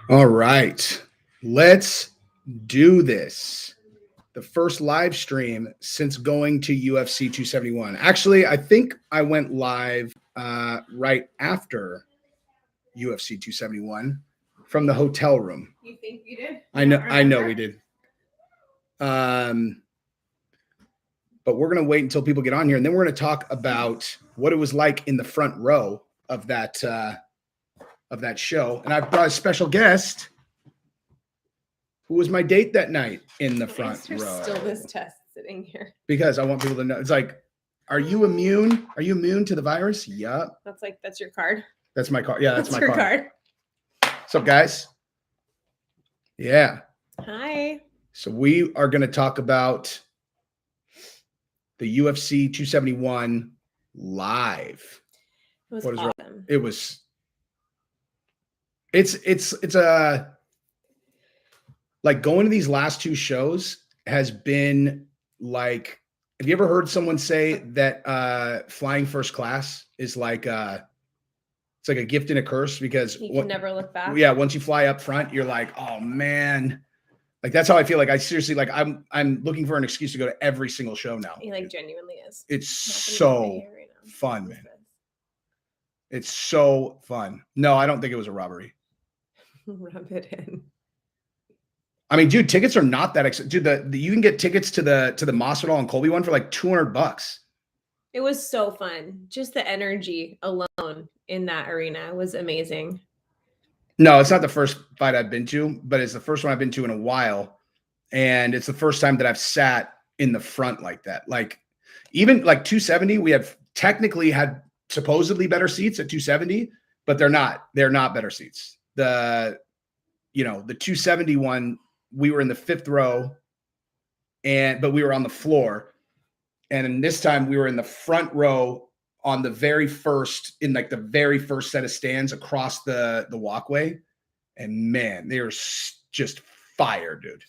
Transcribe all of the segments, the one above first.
All right, let's do this. The first live stream since going to UFC 271. Actually, I think I went live right after UFC 271 from the hotel room. You think you did? I know we did. But we're going to wait until people get on here, and then we're going to talk about what it was like in the front row of that show. And I've brought a special guest who was my date that night in the front row. Still this test sitting here Because I want people to know. It's like, are you immune? Are you immune to the virus? Yup. That's your card. That's my card. Yeah, that's my your card. What's up, guys? Yeah. Hi. So we are going to talk about the UFC 271 live. It was awesome. It was. It's a like going to these last two shows has been like. Have you ever heard someone say that flying first class is like it's like a gift and a curse because you can never look back. Yeah, once you fly up front, you're like, oh man. Like that's how I feel. Like I seriously, like I'm looking for an excuse to go to every single show now. He like genuinely is. It's so fun, man. It's so fun. No, I don't think it was a robbery. Rub it in. I mean, dude, tickets are not that expensive. Dude, you can get tickets to the Masvidal and Colby one for like $200. It was so fun. Just the energy alone in that arena was amazing. No, it's not the first fight I've been to, but it's the first one I've been to in a while. And it's the first time that I've sat in the front like that. Like even like 270, we have technically had supposedly better seats at 270, but they're not better seats. The 271, we were in the fifth row but we were on the floor. And then this time we were in the front row on the very first set of stands across the walkway. And man, they were just fire, dude.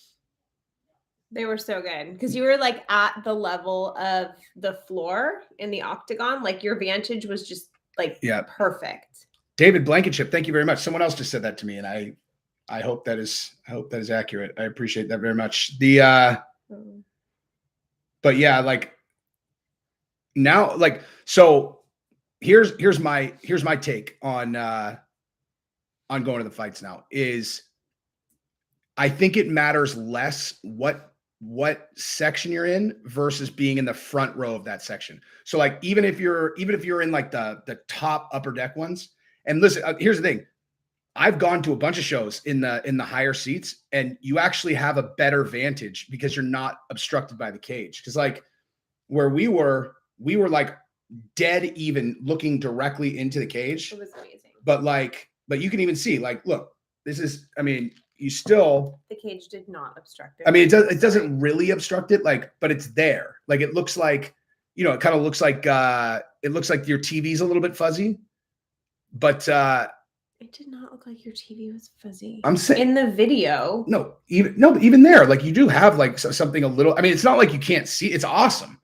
They were so good because you were like at the level of the floor in the octagon. Like your vantage was just like perfect. David Blankenship, thank you very much. Someone else just said that to me, and I hope that is accurate. I appreciate that very much. But yeah, like now, like so here's my take on going to the fights now is I think it matters less what section you're in versus being in the front row of that section. So like even if you're in like the top upper deck ones, and listen, here's the thing. I've gone to a bunch of shows in the higher seats, and you actually have a better vantage because you're not obstructed by the cage. Because like where we were like dead even looking directly into the cage. It was amazing. But you can even see, like, look, this is, I mean, you still. The cage did not obstruct it. I mean, it doesn't really obstruct it, like, but it's there. Like, it looks like, it kind of looks like, your TV's a little bit fuzzy, but. It did not look like your TV was fuzzy. I'm saying in the video. No, even there, like you do have like something a little. I mean, it's not like you can't see. It's awesome,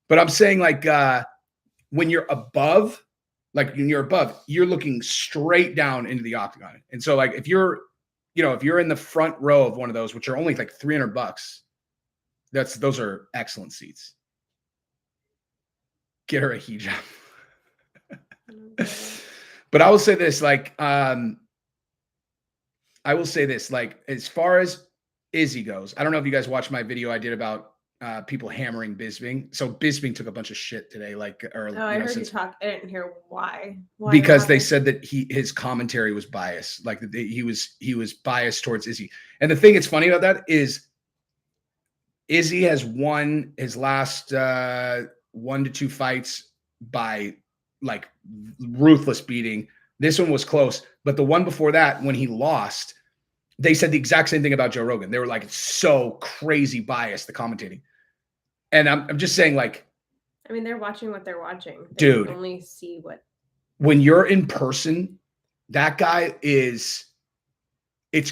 but I'm saying like when you're above, you're looking straight down into the octagon, and so like if you're in the front row of one of those, which are only like $300, those are excellent seats. Get her a hijab. But I will say this, like, as far as Izzy goes, I don't know if you guys watched my video I did about people hammering Bisping. So Bisping took a bunch of shit today, I heard you talk. I didn't hear why. Because they said that his commentary was biased, like he was biased towards Izzy. And the thing that's funny about that is Izzy has won his last 1 to 2 fights by like ruthless beating. This one was close, but the one before that, when he lost, they said the exact same thing about Joe Rogan. They were like, it's so crazy biased, the commentating. And I'm just saying, like, I mean, they're watching what they're watching. They dude, only see what. When you're in person, that guy it's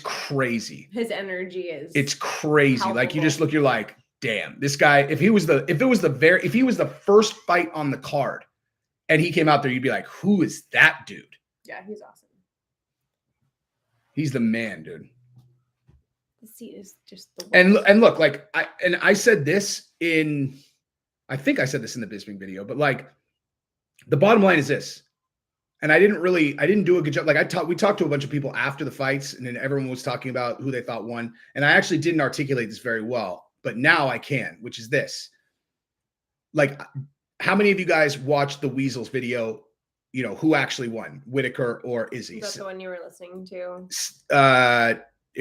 crazy. His energy is. It's crazy. Palpable. Like you just look, you're like, damn, this guy. If he was the first fight on the card, and he came out there, you'd be like, who is that dude? Yeah, he's awesome. He's the man, dude. The seat is just the worst. And look, like I said this I think I said this in the Bisping video, but like the bottom line is this. And I didn't do a good job. Like we talked to a bunch of people after the fights, and then everyone was talking about who they thought won. And I actually didn't articulate this very well, but now I can, which is this. Like, how many of you guys watched the Weasels video? You know, who actually won, Whitaker or Izzy? Is that the one you were listening to?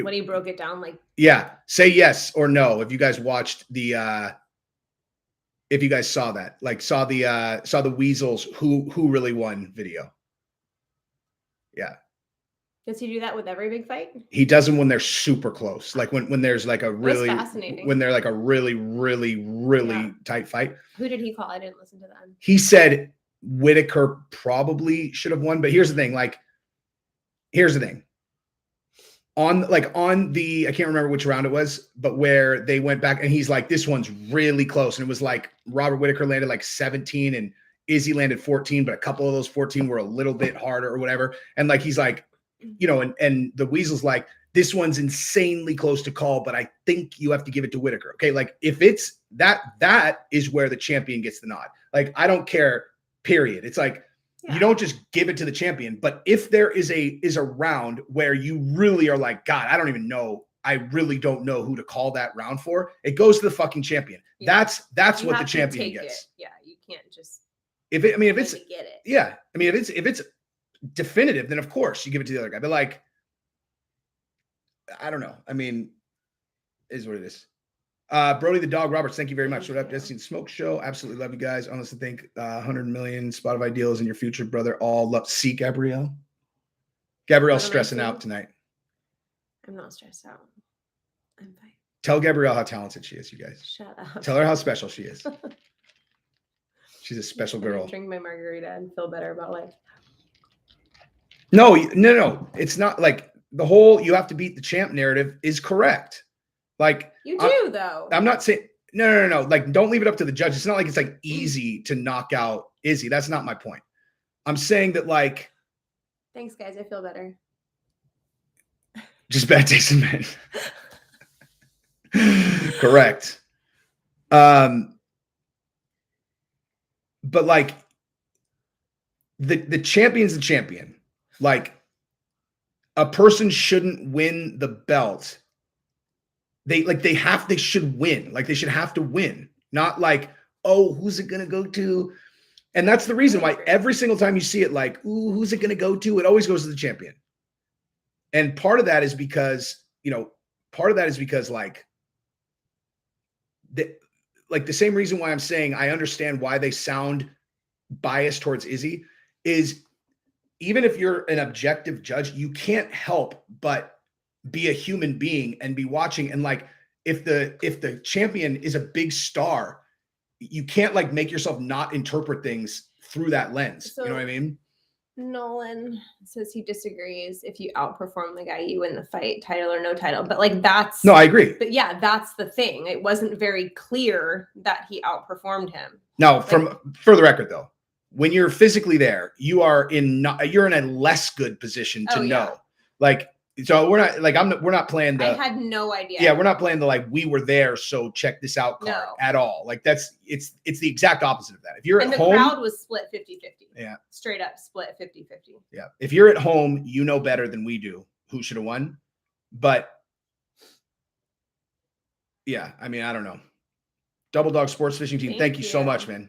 When he broke it down, like, yeah, say yes or no if you guys watched the if you guys saw that, like saw the Weasels who really won video. Yeah. Does he do that with every big fight? He does them when they're super close, like when there's like a really fascinating. When they're like a really tight fight. Who did he call? I didn't listen to that. He said Whitaker probably should have won, but here's the thing. On the I can't remember which round it was, but where they went back and he's like, this one's really close, and it was like Robert Whitaker landed like 17 and Izzy landed 14, but a couple of those 14 were a little bit harder or whatever. And like he's like, you know, and the Weasel's like, this one's insanely close to call, but I think you have to give it to Whitaker. Okay, like if it's that is where the champion gets the nod. Like I don't care. Period. It's like you don't just give it to the champion, but if there is a round where you really are like, God, I really don't know who to call that round for, it goes to the fucking champion. Yeah. That's what the champion gets. Yeah, you can't just if it's get it. Yeah, I mean if it's definitive, then of course you give it to the other guy. But like, I don't know. I mean, it is what it is. Brody the Dog Roberts, thank you very much. What up, Destiny Smoke Show? Absolutely love you guys. Honestly think 100 million Spotify deals in your future, brother. All love. See Gabrielle. Gabrielle's stressing out tonight. I'm not stressed out. I'm fine. Tell Gabrielle how talented she is, you guys. Shut up. Tell her how special she is. She's a special girl. Drink my margarita and feel better about life. No. It's not like the whole you have to beat the champ narrative is correct. Like you do, though. I'm not saying no. Like, don't leave it up to the judge. It's not like it's like easy to knock out Izzy. That's not my point. I'm saying that like. Thanks, guys. I feel better. Just bad taste in men. Correct. But like the champion's the champion. Like a person shouldn't win the belt. They should win. Like they should have to win. Not like, oh, who's it gonna go to? And that's the reason why every single time you see it, like, ooh, who's it gonna go to? It always goes to the champion. And part of that is because, like the same reason why I'm saying I understand why they sound biased towards Izzy is even if you're an objective judge, you can't help but be a human being and be watching. And like, if the champion is a big star, you can't like make yourself not interpret things through that lens. So, you know what I mean? Nolan says he disagrees. If you outperform the guy, you win the fight, title or no title. But like that's no, I agree. But yeah, that's the thing. It wasn't very clear that he outperformed him. Now, for the record though, when you're physically there, you're in a less good position to know. Yeah. Like, so we're not playing the. I had no idea. Yeah, we're not playing the like we were there, so check this out card at all. Like it's the exact opposite of that. If you're at home, the crowd was split 50-50. Yeah, straight up split 50-50. Yeah, if you're at home, you know better than we do who should have won. But yeah, I mean, I don't know. Double Dog Sports Fishing Team, thank you so much, man.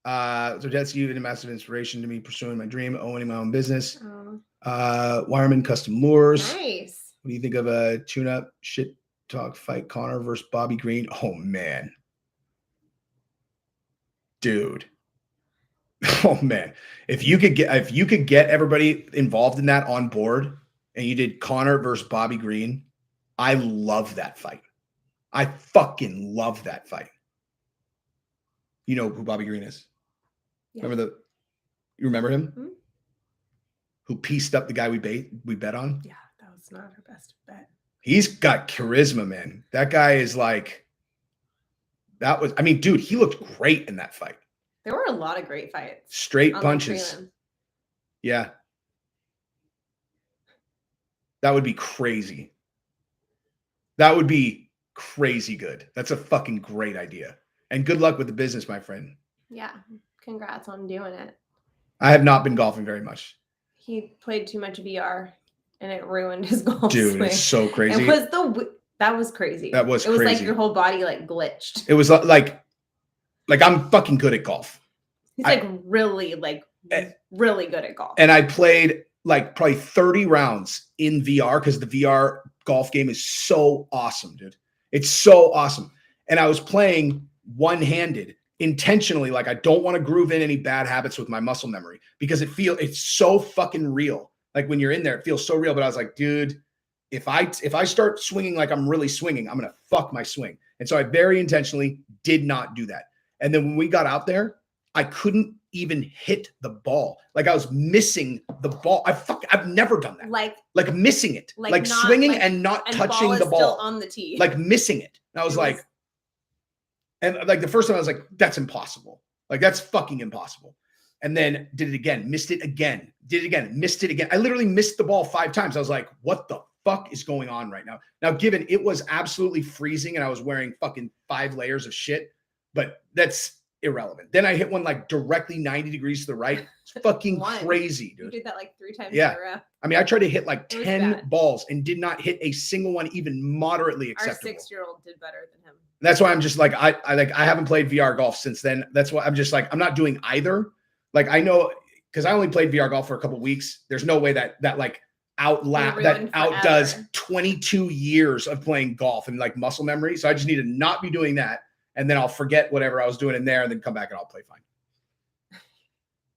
So that's you, a massive inspiration to me pursuing my dream, owning my own business. Wireman Custom Lures. Nice. What do you think of a tune-up shit talk fight Connor versus Bobby Green? Oh man, dude. Oh man, if you could get everybody involved in that on board, and you did Connor versus Bobby Green, I love that fight. I fucking love that fight. You know who Bobby Green is? Yeah. You remember him? Mm-hmm. Who pieced up the guy we bet on? Yeah, that was not our best bet. He's got charisma, man. That guy is like, I mean, dude, he looked great in that fight. There were a lot of great fights. Straight punches. Yeah. That would be crazy. That would be crazy good. That's a fucking great idea. And good luck with the business, my friend. Yeah. Congrats on doing it. I have not been golfing very much. He played too much VR and it ruined his golf Dude, swing. it's so crazy. That was crazy. That was crazy. It was like crazy. your whole body like glitched. It was like I'm fucking good at golf. He's really good at golf. And I played like probably 30 rounds in VR because the VR golf game is so awesome, dude. It's so awesome. And I was playing one-handed intentionally. Like I don't want to groove in any bad habits with my muscle memory because it's so fucking real. Like when you're in there, it feels so real. But I was like, dude, if I start swinging like I'm really swinging, I'm going to fuck my swing. And so I very intentionally did not do that. And then when we got out there, I couldn't even hit the ball. Like I was missing the ball. I've never done that. Like missing it. Like swinging and not touching the ball. Still on the tee. Like missing it. And I was like, and like the first time I was like, that's impossible. Like that's fucking impossible. And then did it again, missed it again, did it again, missed it again. I literally missed the ball 5 times. I was like, what the fuck is going on right now? Now, given it was absolutely freezing and I was wearing fucking 5 layers of shit, but that's irrelevant. Then I hit one like directly 90 degrees to the right. It's fucking crazy, dude. You did that like 3 times in a row. I mean, I tried to hit like 10 balls and did not hit a single one even moderately acceptable. Our 6-year-old did better than him. That's why I'm just like, I haven't played VR golf since then. That's why I'm just like, I'm not doing either. Like I know, because I only played VR golf for a couple of weeks. There's no way that like outdoes 22 years of playing golf and like muscle memory. So I just need to not be doing that. And then I'll forget whatever I was doing in there and then come back and I'll play fine.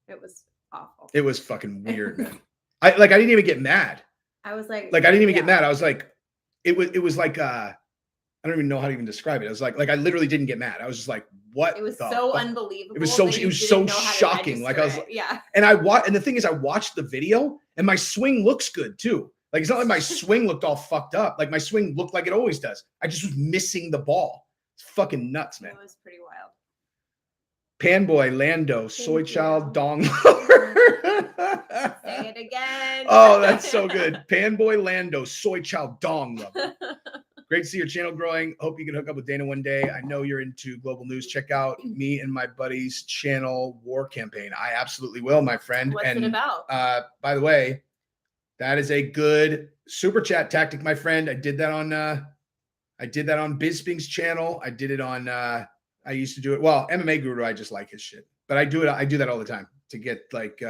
It was awful. It was fucking weird, man. I didn't even get mad. I was like, I didn't even get mad. I was like, it was like, I don't even know how to even describe it. It was like I literally didn't get mad. I was just like, what? It was so unbelievable. It was so shocking. Like I was, and and the thing is I watched the video and my swing looks good too. Like, it's not like my swing looked all fucked up. Like my swing looked like it always does. I just was missing the ball. It's fucking nuts, man. It was pretty wild. Panboy, Lando, Soy Child, Dong Lover. Say it again. Oh, that's so good. Panboy, Lando, Soy Child, Dong Lover. Great to see your channel growing. Hope you can hook up with Dana one day. I know you're into global news. Check out me and my buddy's channel, War Campaign. I absolutely will, my friend. What's it about? By the way, that is a good super chat tactic, my friend. I did that on Bisping's channel. I did it on I used to do it. Well, MMA Guru, I just like his shit. But I do that all the time to get like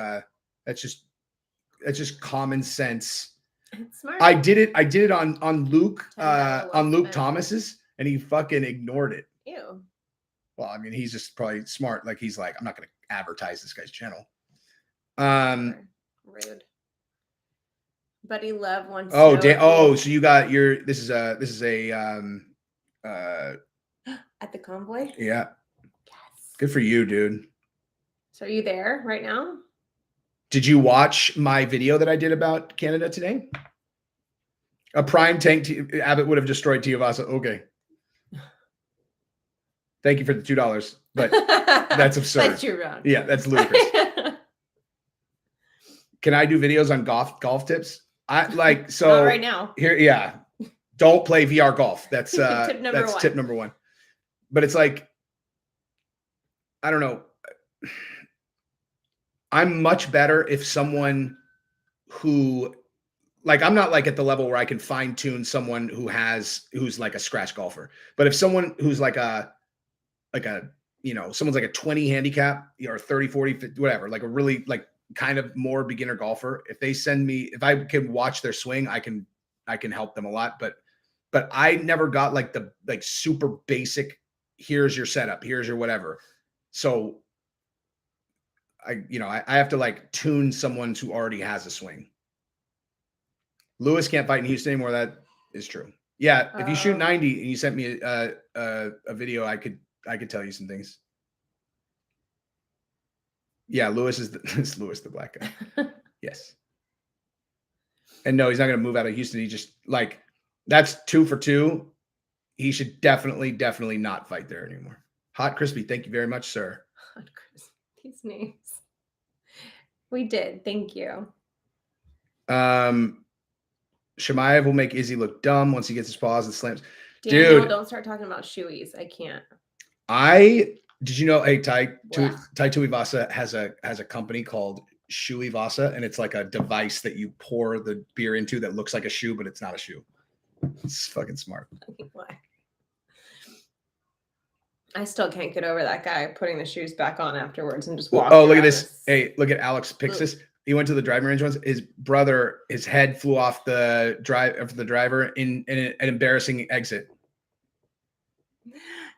that's just common sense. It's smart. I did it on Luke Thomas's, and he fucking ignored it. Ew. Well, I mean, he's just probably smart. Like he's like, I'm not going to advertise this guy's channel. Rude. Buddy Love wants. Oh, so you got your. This is a at the convoy. Yeah. Yes. Good for you, dude. So are you there right now? Did you watch my video that I did about Canada today? A prime tank Abbott would have destroyed Tiavasa. Okay. Thank you for the $2, but that's absurd. That's your round. Yeah, that's ludicrous. Can I do videos on golf tips? Not right now. Here, yeah. Don't play VR golf. That's tip number one. But it's like, I don't know. I'm much better if someone who, like, I'm not like at the level where I can fine tune someone who's like a scratch golfer. But if someone who's like someone's like a 20 handicap or 30, 40, 50, whatever, like a really like kind of more beginner golfer, if I can watch their swing, I can help them a lot. But I never got like the like super basic, here's your setup, here's your whatever. So I have to like tune someone who already has a swing. Lewis can't fight in Houston anymore. That is true. Yeah. If you shoot 90 and you sent me a video, I could tell you some things. Yeah. Lewis is Lewis, the black guy. Yes. And no, he's not going to move out of Houston. He just like, that's 2 for 2. He should definitely not fight there anymore. Hot Crispy. Thank you very much, sir. Hot Crispy. These names. We did. Thank you. Shemaev will make Izzy look dumb once he gets his paws and slams. Daniel, Dude, don't start talking about shoeies. I can't. Did you know? Hey, Tai Tuivasa has a company called Shoey Vasa, and it's like a device that you pour the beer into that looks like a shoe, but it's not a shoe. It's fucking smart. Why? I still can't get over that guy putting the shoes back on afterwards and just walking. Oh, look at this. Hey, look at Alex Pixis. He went to the driving range once. His brother, his head flew off the driver in an embarrassing exit.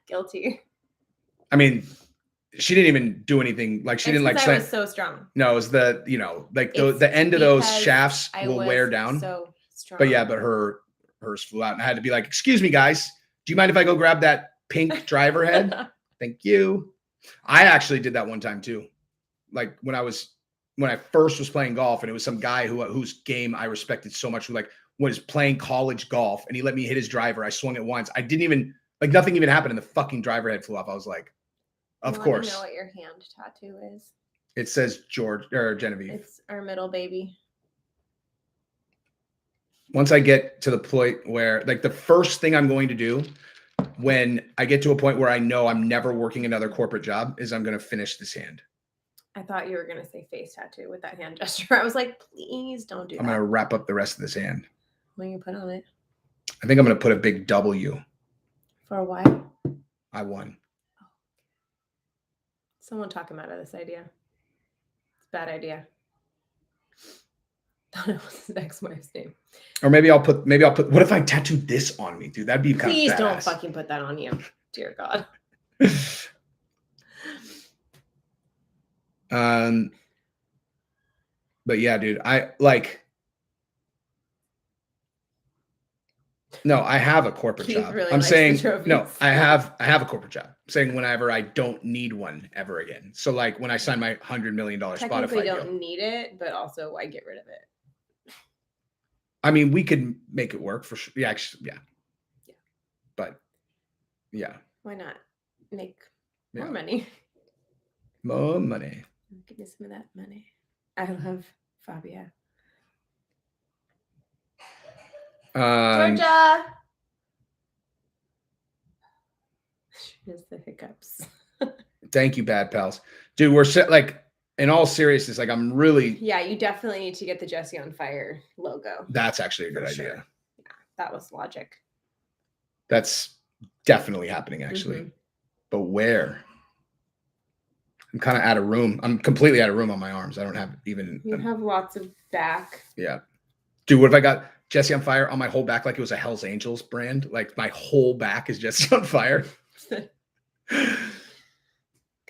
Guilty. I mean, she didn't even do anything. Like she didn't like. I was so strong. No, it was the the end of those shafts will wear down. So strong. But yeah, but hers flew out, and I had to be like, "Excuse me, guys, do you mind if I go grab that pink driver head? Thank you." I actually did that one time too. Like when I first was playing golf, and it was some guy whose game I respected so much, who like was playing college golf, and he let me hit his driver. I swung it once. I didn't even nothing even happened, and the fucking driver head flew off. I was like, of course. You know what your hand tattoo is? It says George or Genevieve. It's our middle baby. Once I get to the point where, like, the first thing I'm going to do when I get to a point where I know I'm never working another corporate job is I'm going to finish this hand. I thought you were going to say face tattoo with that hand gesture. I was like, please don't do that. I'm going to wrap up the rest of this hand. What are you put on it? I think I'm going to put a big W. For a while? I won. Someone talk him out of this idea. It's a bad idea. I thought it was his ex-wife's name. Or maybe I'll put, what if I tattooed this on me, dude? That'd be kind of Please don't fucking put that on you. Dear God. But yeah, dude, I have a corporate job. Really I'm saying, no, I have a corporate job. I'm saying whenever I don't need one ever again. So like when I sign my $100 million Spotify deal. Don't need it, but also why get rid of it? I mean, we could make it work for sure. Yeah, actually, yeah. But yeah. Why not make more money? More money. Give me some of that money. I love Fabia. Georgia. She has the hiccups. Thank you, bad pals. Dude, we're set, like, in all seriousness, like I'm really. Yeah, you definitely need to get the Jesse on Fire logo. That's actually a good idea. Sure. Yeah, that was logic. That's definitely happening, actually. Mm-hmm. But where? I'm kind of out of room. I'm completely out of room on my arms. I don't have even. You have lots of back. Yeah. Dude, what if I got Jesse on Fire on my whole back like it was a Hell's Angels brand? Like my whole back is Jesse on Fire. Good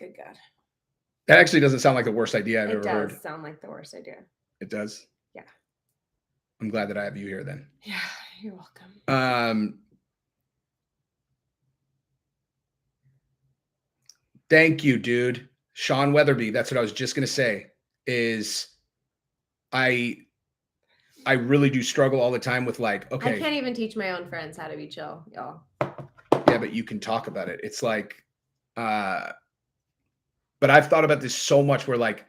God. That actually doesn't sound like the worst idea I've ever heard. It does sound like the worst idea. It does? Yeah. I'm glad that I have you here then. Yeah, you're welcome. Thank you, dude. Sean Weatherby, that's what I was just going to say, is I really do struggle all the time with like, okay. I can't even teach my own friends how to be chill, y'all. Yeah, but you can talk about it. It's like, but I've thought about this so much where like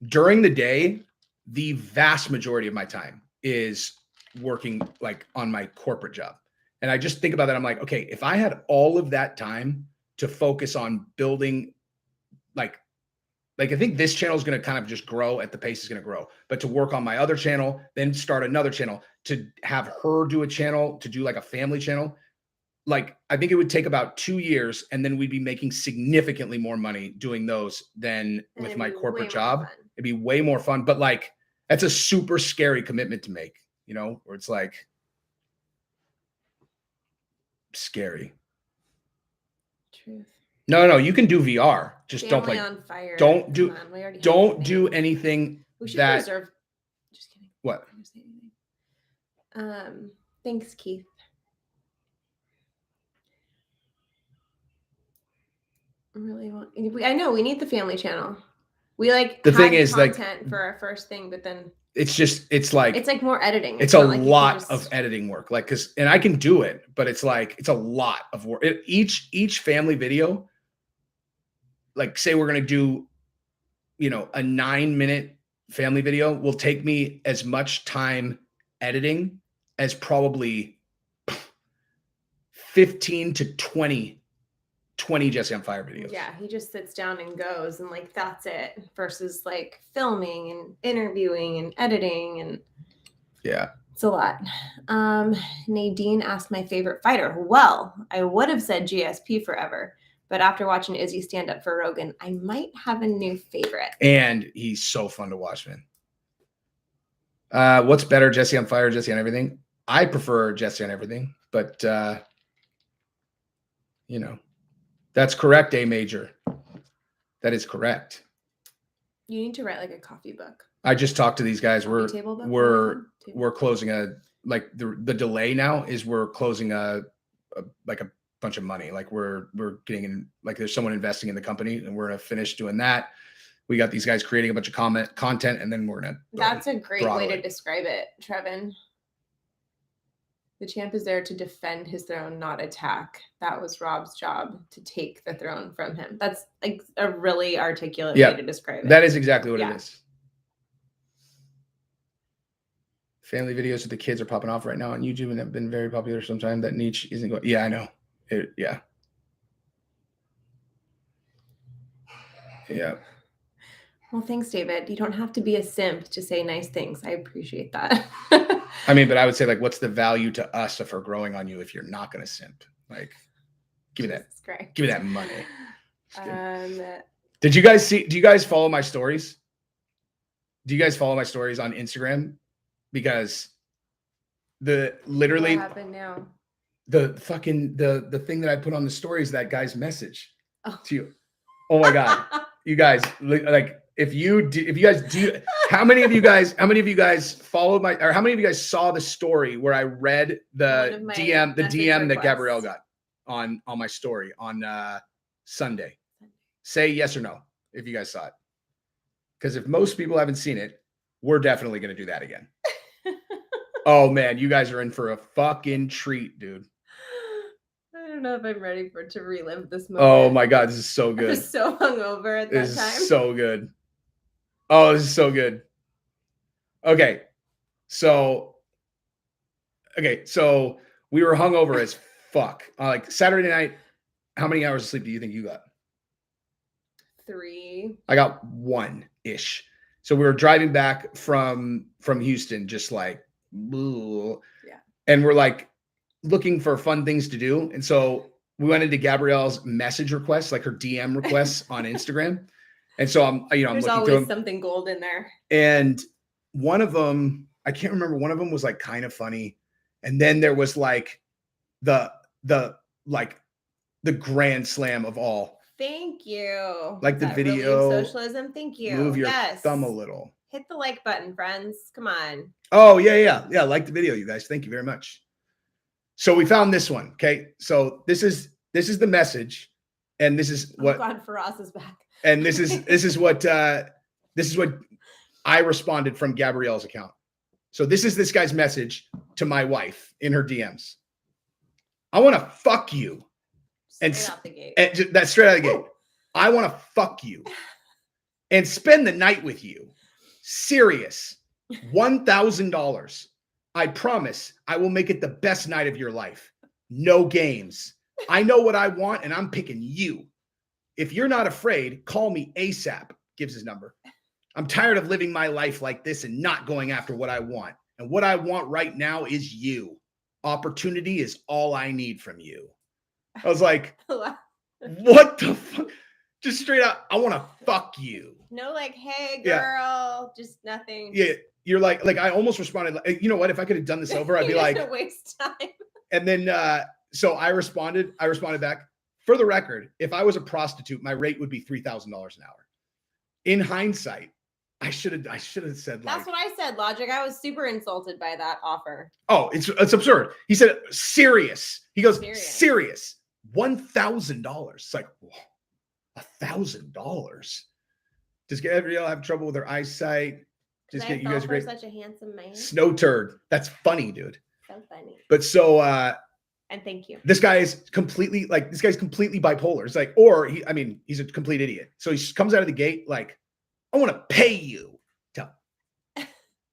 during the day, the vast majority of my time is working like on my corporate job. And I just think about that. I'm like, okay, if I had all of that time to focus on building, like I think this channel is going to kind of just grow at the pace it's going to grow, but to work on my other channel, then start another channel, to have her do a channel, to do like a family channel. Like, I think it would take about 2 years, and then we'd be making significantly more money doing those than with my corporate job. It'd be way more fun. But like, that's a super scary commitment to make, you know, where it's like scary. Truth. No, you can do VR. Just Family don't on Fire. Don't do anything we should that. Reserve. Just kidding. What? Thanks, Keith. I know we need the family channel. We like the thing is content like for our first thing, but then it's like more editing. It's a lot of editing work. Like, and I can do it, but it's like, it's a lot of work. Each family video, like say we're going to do, you know, a 9-minute family video will take me as much time editing as probably 15 to 20 Jesse on Fire videos. Yeah, he just sits down and goes, and like that's it. Versus like filming and interviewing and editing, and yeah, it's a lot. Nadine asked my favorite fighter. Well, I would have said GSP forever, but after watching Izzy stand up for Rogan, I might have a new favorite. And he's so fun to watch, man. What's better, Jesse on Fire, Jesse on Everything? I prefer Jesse on Everything, but you know, that's correct, A Major. That is correct. You need to write like a coffee book. I just talked to these guys. We're closing the delay now is we're closing a bunch of money. Like we're getting in, like there's someone investing in the company, and we're gonna finish doing that. We got these guys creating a bunch of content, and then we're gonna. That's a great way to describe it, Trevin. The champ is there to defend his throne, not attack. That was Rob's job, to take the throne from him. That's like a really articulate way to describe it. That is exactly what it is. Family videos with the kids are popping off right now on YouTube and have been very popular sometime. That niche isn't going. Yeah, I know. Yeah. Well, thanks, David. You don't have to be a simp to say nice things. I appreciate that. I mean, but I would say, like, what's the value to us if we're growing on you if you're not going to simp? Like, give me that. Give me that money. Do you guys follow my stories? Do you guys follow my stories on Instagram? Because what happened now? The fucking the thing that I put on the stories, that guy's message to you. Oh my God. You guys, like, if you guys do, how many of you guys followed how many of you guys saw the story where I read the DM that Gabrielle got on my story on Sunday? Say yes or no if you guys saw it. Because if most people haven't seen it, we're definitely going to do that again. Oh man, you guys are in for a fucking treat, dude. I don't know if I'm ready to relive this moment. Oh my God, this is so good. I was so hungover at that time. This is so good. Oh, this is so good. Okay, so we were hungover as fuck. Like Saturday night, how many hours of sleep do you think you got? 3. I got 1-ish. So we were driving back from Houston, just like, and we're like looking for fun things to do. And so we went into Gabrielle's message requests, like her DM requests on Instagram. And so I'm looking always through them. Something gold in there. And one of them, I can't remember. One of them was like kind of funny. And then there was like the grand slam of all. Thank you. Like the video. Socialism. Thank you. Move your thumb a little. Hit the like button, friends. Come on. Oh, yeah. Like the video, you guys. Thank you very much. So we found this one. Okay. So this is the message. And this is what God Faraz is back. And this is what I responded from Gabrielle's account. So this is this guy's message to my wife in her DMs. I want to fuck you. Straight out the gate. And that's straight out of the gate. I want to fuck you and spend the night with you. Serious. $1,000. I promise I will make it the best night of your life. No games. I know what I want, and I'm picking you. If you're not afraid, call me ASAP. Gives his number. I'm tired of living my life like this and not going after what I want. And what I want right now is you. Opportunity is all I need from you. I was like, what the fuck? Just straight out, I want to fuck you. No, like, hey, girl, just nothing. Yeah, you're like I almost responded, like, you know what? If I could have done this over, I'd be like, waste time. And then, so I responded back. For the record, if I was a prostitute, my rate would be $3,000 an hour. In hindsight, I should have said, like, that's what I said, Logic. I was super insulted by that offer. Oh, it's absurd. He said, serious. He goes, serious. $1,000. It's like, $1,000. Does Gabrielle have trouble with her eyesight? Just get you guys are great. Such a handsome man. Snow turd. That's funny, dude. So funny. But so and thank you. This guy's completely bipolar. It's like, he's a complete idiot. So he comes out of the gate like, I want to pay you to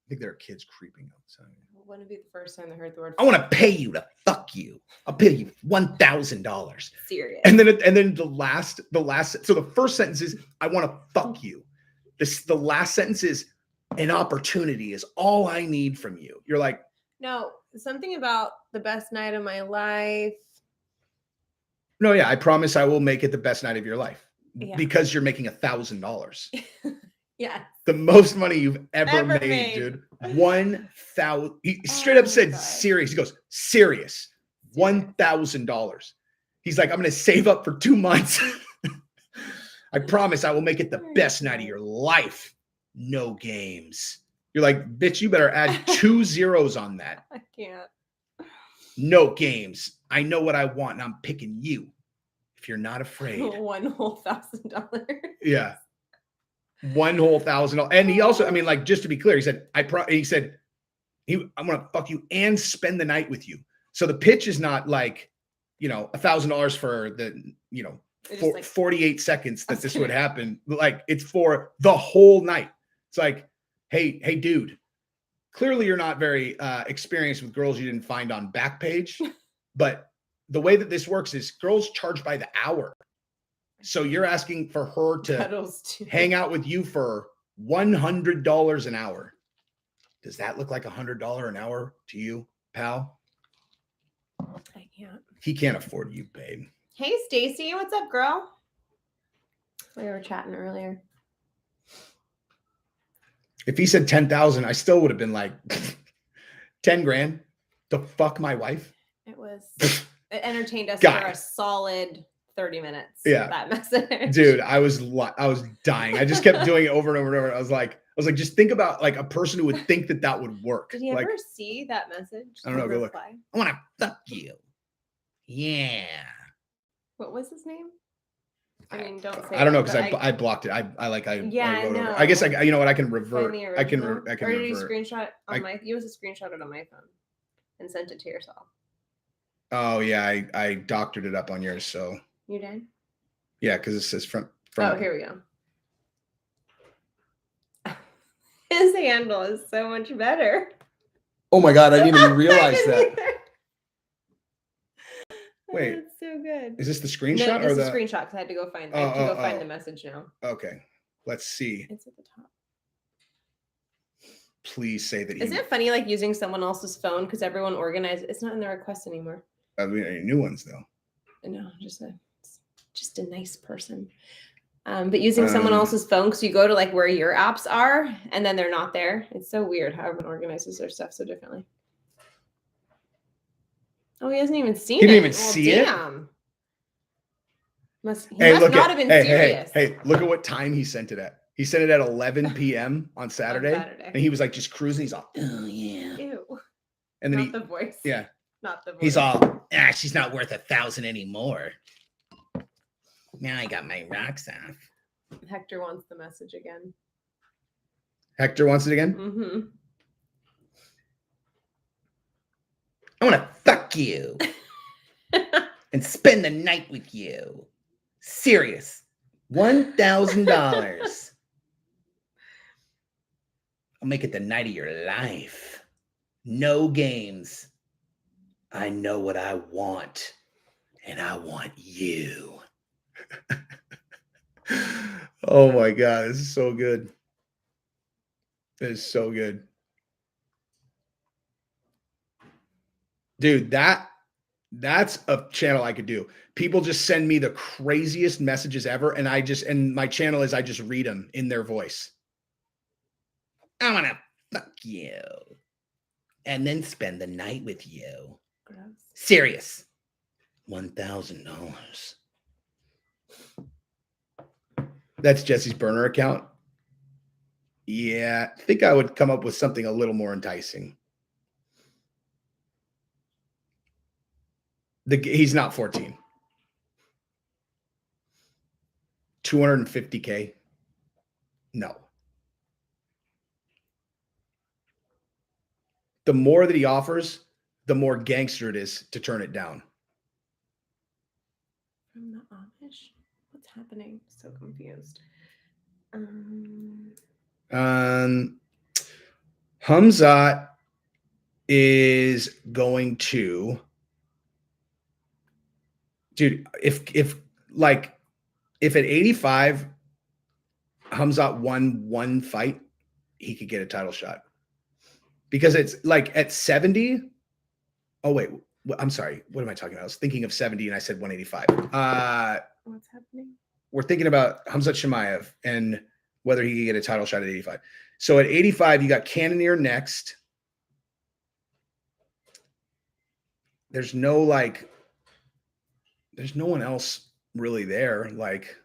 I think there are kids creeping outside. Wouldn't be the first time I heard the word. I want to pay you to fuck you. I'll pay you $1,000. Serious. And then the last. So the first sentence is, I want to fuck you. The last sentence is, an opportunity is all I need from you. You're like, no, something about the best night of my life. no, yeah, I promise I will make it the best night of your life Yeah. because you're making $1,000. Yeah. The most money you've ever made, dude. 1,000. He straight up said, serious. He goes, serious. $1,000. He's like, I'm going to save up for 2 months. I promise I will make it the best night of your life. No games. You're like, bitch, you better add 2 zeros on that. I can't. No games. I know what I want, and I'm picking you. If you're not afraid. $1 whole $1,000. Yeah. $1 whole $1,000. And he also, I mean, like, just to be clear, he said, I'm gonna fuck you and spend the night with you. So the pitch is not like, $1,000 for the, for 48 seconds that this would happen. Like, it's for the whole night. It's like, hey, dude, clearly you're not very experienced with girls you didn't find on Backpage, but the way that this works is girls charge by the hour. So you're asking for her to hang out with you for $100 an hour. Does that look like $100 an hour to you, pal? I can't. He can't afford you, babe. Hey, Stacy, what's up, girl? We were chatting earlier. If he said 10,000, I still would have been like 10 grand to fuck my wife. It entertained us for a solid 30 minutes. Yeah. That message. Dude, I was dying. I just kept doing it over and over and over. I was like, just think about like a person who would think that would work. Did you ever see that message? I don't know. Go look. I want to fuck you. Yeah. What was his name? I mean, don't say. I don't know because I blocked it. I wrote over. I guess you know what? I can revert. I can Or revert. did you screenshot on my? You was a screenshot it on my phone and sent it to yourself. Oh yeah, I doctored it up on yours. So you did? Yeah, because it says from. Oh, here we go. His handle is so much better. Oh my god, I didn't even realize that. Wait, that's so good. Is this the screenshot? No, this is a screenshot because I had to go find. I have to go find the message now. Okay, let's see. It's at the top. Please say that. Isn't it funny, like using someone else's phone because everyone organized? It's not in the request anymore. I mean, any new ones though. No, just a nice person. But using someone else's phone because you go to like where your apps are and then they're not there. It's so weird how everyone organizes their stuff so differently. Oh, he hasn't even seen it. He didn't even see it. He must not have been serious. Hey, look at what time he sent it at. He sent it at 11 p.m. on Saturday. And he was like just cruising. He's all, oh yeah. Ew. And then the voice. Yeah. Not the voice. He's all, she's not worth 1,000 anymore. Now I got my rocks off. Hector wants the message again. Hector wants it again? Mm-hmm. I want to fuck you and spend the night with you. Serious. $1,000. I'll make it the night of your life. No games. I know what I want, and I want you. Oh my God, this is so good. It is so good. Dude, that's a channel I could do. People just send me the craziest messages ever, and my channel is I just read them in their voice. I want to fuck you and then spend the night with you. Gross. Serious. $1,000. That's Jesse's burner account. Yeah, I think I would come up with something a little more enticing. He's not 14. 250K. No. The more that he offers, the more gangster it is to turn it down. From the Amish? What's happening? So confused. Hamzat is going to, dude, if at 85 Hamzat won one fight, he could get a title shot. Because it's like at 70. Oh, wait. I'm sorry. What am I talking about? I was thinking of 70 and I said 185. What's happening? We're thinking about Hamzat Chimaev and whether he could get a title shot at 85. So at 85, you got Cannonier next. There's no one else really there. Like,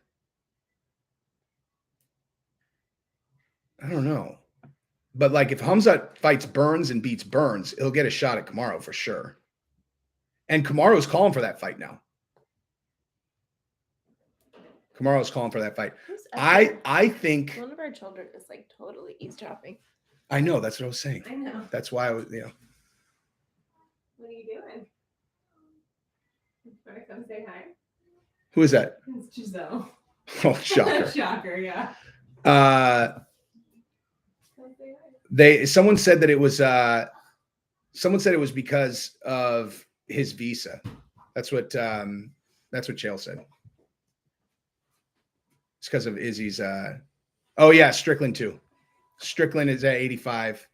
I don't know. But like if Hamzat fights Burns and beats Burns, he'll get a shot at Kamaru for sure. And Kamaru's calling for that fight now. Kamaru's calling for that fight. I think one of our children is like totally eavesdropping. I know, that's what I was saying. I know. That's why I was, What are you doing? You want to come say hi? Who is that? It's Giselle. Oh, shocker. Shocker, yeah. Someone said that it was because of his visa. That's what Chael said. It's because of Izzy's oh yeah, Strickland too. Strickland is at 85.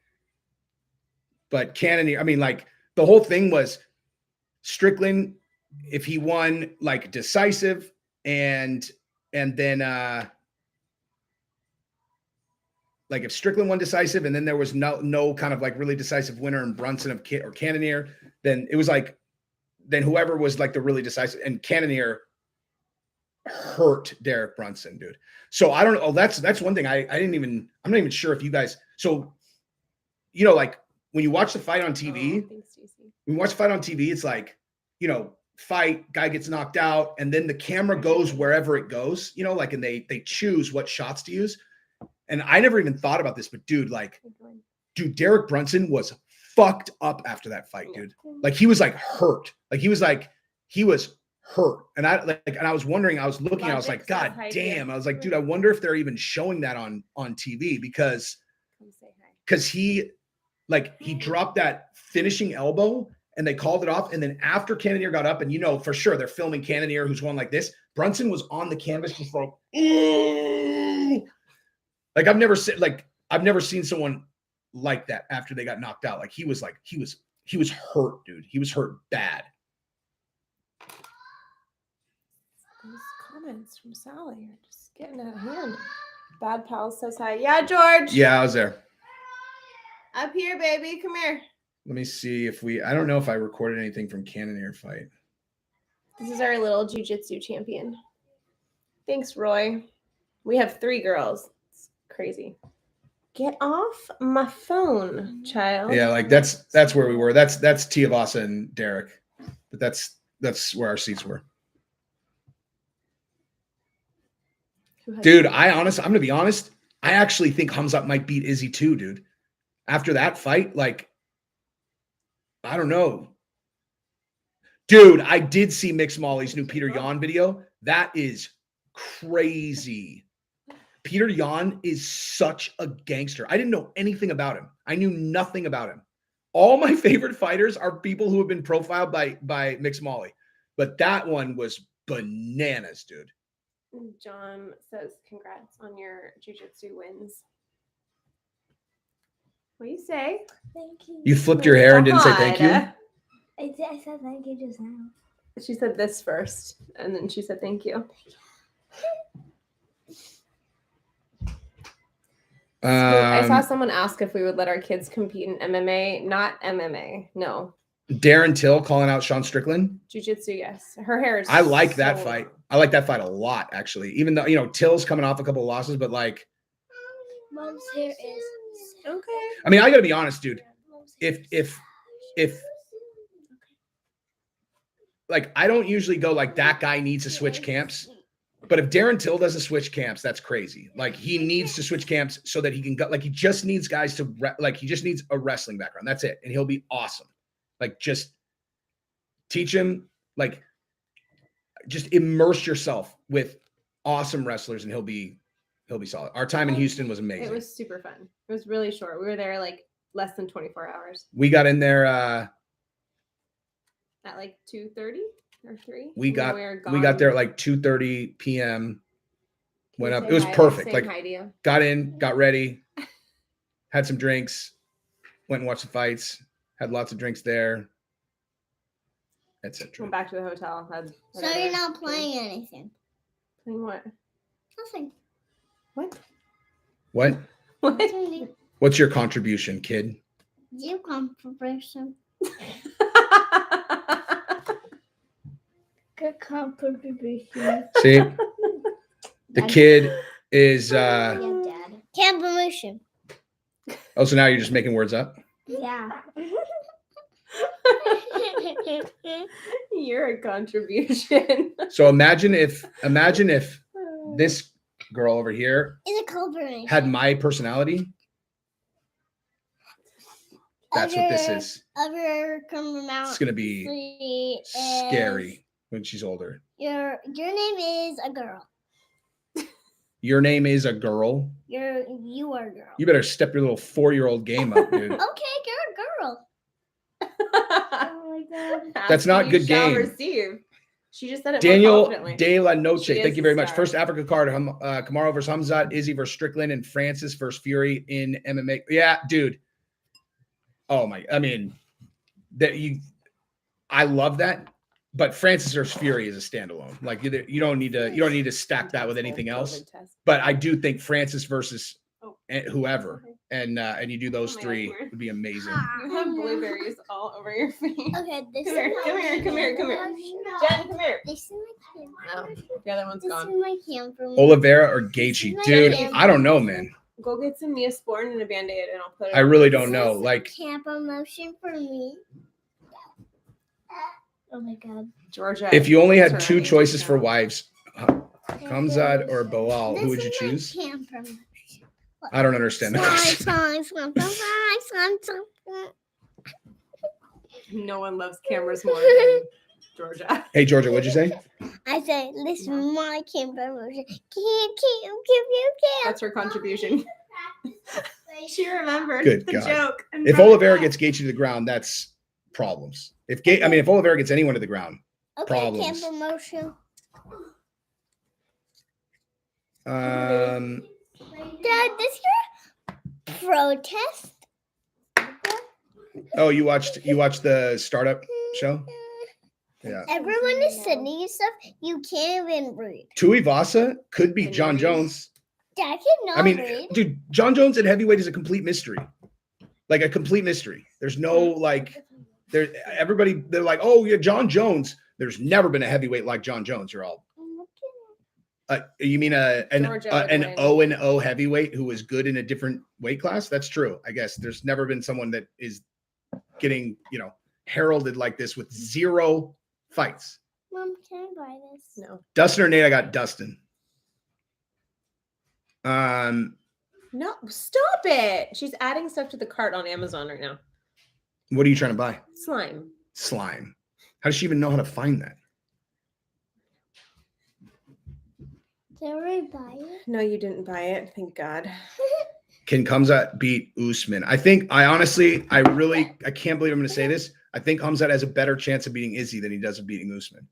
But Cannonier, I mean, like the whole thing was Strickland, if he won like decisive and then like if Strickland won decisive and then there was no kind of like really decisive winner in Brunson or Cannonier, then it was like, then whoever was like the really decisive, and Cannonier hurt Derek Brunson, dude. So I don't know. That's one thing I'm not even sure if you guys, so, like when you watch the fight on TV, it's like, fight, guy gets knocked out, and then the camera goes wherever it goes, like, and they choose what shots to use. And I never even thought about this, but dude, Derek Brunson was fucked up after that fight, dude. Like he was like hurt. Like he was hurt. And I was wondering, I was looking, I was like, God damn. I was like, dude, I wonder if they're even showing that on TV because he dropped that finishing elbow and they called it off. And then after Cannonier got up, and for sure they're filming Cannonier who's going like this. Brunson was on the canvas just like, ooh. Like I've never seen someone like that after they got knocked out. Like he was hurt, dude. He was hurt bad. Those comments from Sally are just getting out of hand. Bad Pals says hi. Yeah, George. Yeah, I was there. Up here, baby. Come here. Let me see I don't know if I recorded anything from Cannonier fight. This is our little jiu-jitsu champion. Thanks, Roy. We have 3 girls. It's crazy. Get off my phone, child. Yeah, like that's where we were. That's Tiavasa and Derek. But that's where our seats were. Dude, I'm gonna be honest. I actually think Hamzat might beat Izzy too, dude. After that fight, like, I don't know. Dude, I did see Mix Molly's new Peter Yan video. That is crazy. Peter Yan is such a gangster. I didn't know anything about him. I knew nothing about him. All my favorite fighters are people who have been profiled by Mix Molly. But that one was bananas, dude. John says, congrats on your jiu-jitsu wins. What do you say? Thank you. You flipped your hair and didn't say thank you? I said thank you just now. She said this first, and then she said thank you. I saw someone ask if we would let our kids compete in MMA. Not MMA, no. Darren Till calling out Sean Strickland. Jiu-jitsu, yes. Her hair is I like that fight. I like that fight a lot, actually. Even though, Till's coming off a couple of losses, but like. Mom's hair is okay. I mean, I gotta be honest, dude. If like, I don't usually go like that guy needs to switch camps. But if Darren Till doesn't switch camps, that's crazy. Like he needs to switch camps so that he can go. Like he just needs guys to he just needs a wrestling background. That's it, and he'll be awesome. Like just teach him. Like just immerse yourself with awesome wrestlers, and he'll be solid. Our time in Houston was amazing. It was super fun. It was really short. We were there like less than 24 hours. We got in there. At like 2:30 or 3. We And then got gone. there at like 2:30 p.m. Can Went you up. say It was hi? perfect. Saying Like hi to you. got in, got ready, had some drinks, went and watched the fights, had lots of drinks there, etc. Went back to the hotel. Had So you're not playing anything. Playing what? Nothing. What? What? What? What's your contribution, kid? You contribution. Good contribution. See, the kid is. Yeah, Dad. Contribution. Oh, so now you're just making words up. Yeah. You're a contribution. So imagine if this girl over here It's a contribution. had my personality. That's what this is. Other coming out. It's gonna be scary when she's older. Your name is a girl. Your name is a girl. You are a girl. You better step your little 4-year-old game up, dude. Okay, you're a girl. Oh my god. That's not You good shall game. Receive. She just said it more Daniel confidently. De La Noche, She thank is you very the much. star. First Africa card, Kamaru versus Hamzat, Izzy versus Strickland, and Francis versus Fury in MMA. Yeah, dude. Oh my, I mean, I love that, but Francis versus Fury is a standalone. Like you don't need to stack that with anything else. But I do think Francis versus whoever, and you do those Oh my three God, Mary. would be amazing. You have blueberries all over your face. Okay, this Come here, is come here, come here, come here. Jen, come here. This is my camera. No, the other one's This gone. is my camera. Oliveira or Gaethje, dude. I don't know, man. Go get some Neosporin and a Band-Aid and I'll put it I on. really don't know. Like, camera motion for me. Oh my god. Georgia. if you only had That's two right. choices for wives, Hamzat or Bilal, who would you This is my choose? camera motion. I don't understand the question. No one loves cameras more than Georgia. Hey, Georgia, what'd you say? I said, this is my camera motion. Can't. That's her contribution. She remembered Good the God. joke. and If brought it Oliveira back. gets Gaethje to the ground, that's problems. If Oliveira gets anyone to the ground, Okay, Problems. camera motion. um, Dad, this your protest? oh, you watched the startup show? Yeah. Everyone is sending you stuff you can't even read. Tuivasa could be Can you John read? Jones. Dad cannot I mean, read. dude, John Jones at heavyweight is a complete mystery. Like a complete mystery. There's no like, they're like, oh yeah, John Jones. There's never been a heavyweight like John Jones. You're all. You mean an Georgia would win. 0-0 heavyweight who is good in a different weight class? That's true. I guess there's never been someone that is getting heralded like this with 0 fights. Mom, can I buy this? No. Dustin or Nate? I got Dustin. No, stop it. She's adding stuff to the cart on Amazon right now. What are you trying to buy? Slime. Slime. How does she even know how to find that? Did I buy it? No, you didn't buy it. Thank God. Can Khamzat beat Usman? I can't believe I'm going to say this. I think Khamzat has a better chance of beating Izzy than he does of beating Usman.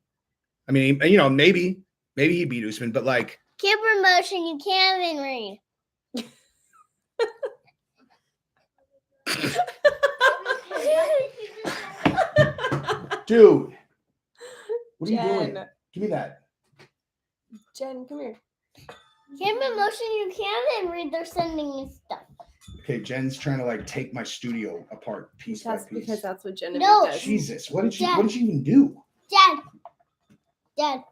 I mean, maybe he beat Usman, but like, Camera motion, you can't even read. dude, what are you Jen. doing? Give me that. Jen, come here. Camera motion, you can't even read. They're sending me stuff. Okay, Jen's trying to like take my studio apart piece by That's piece. because that's what Jen No. does. Jesus, what did she even do? Dad,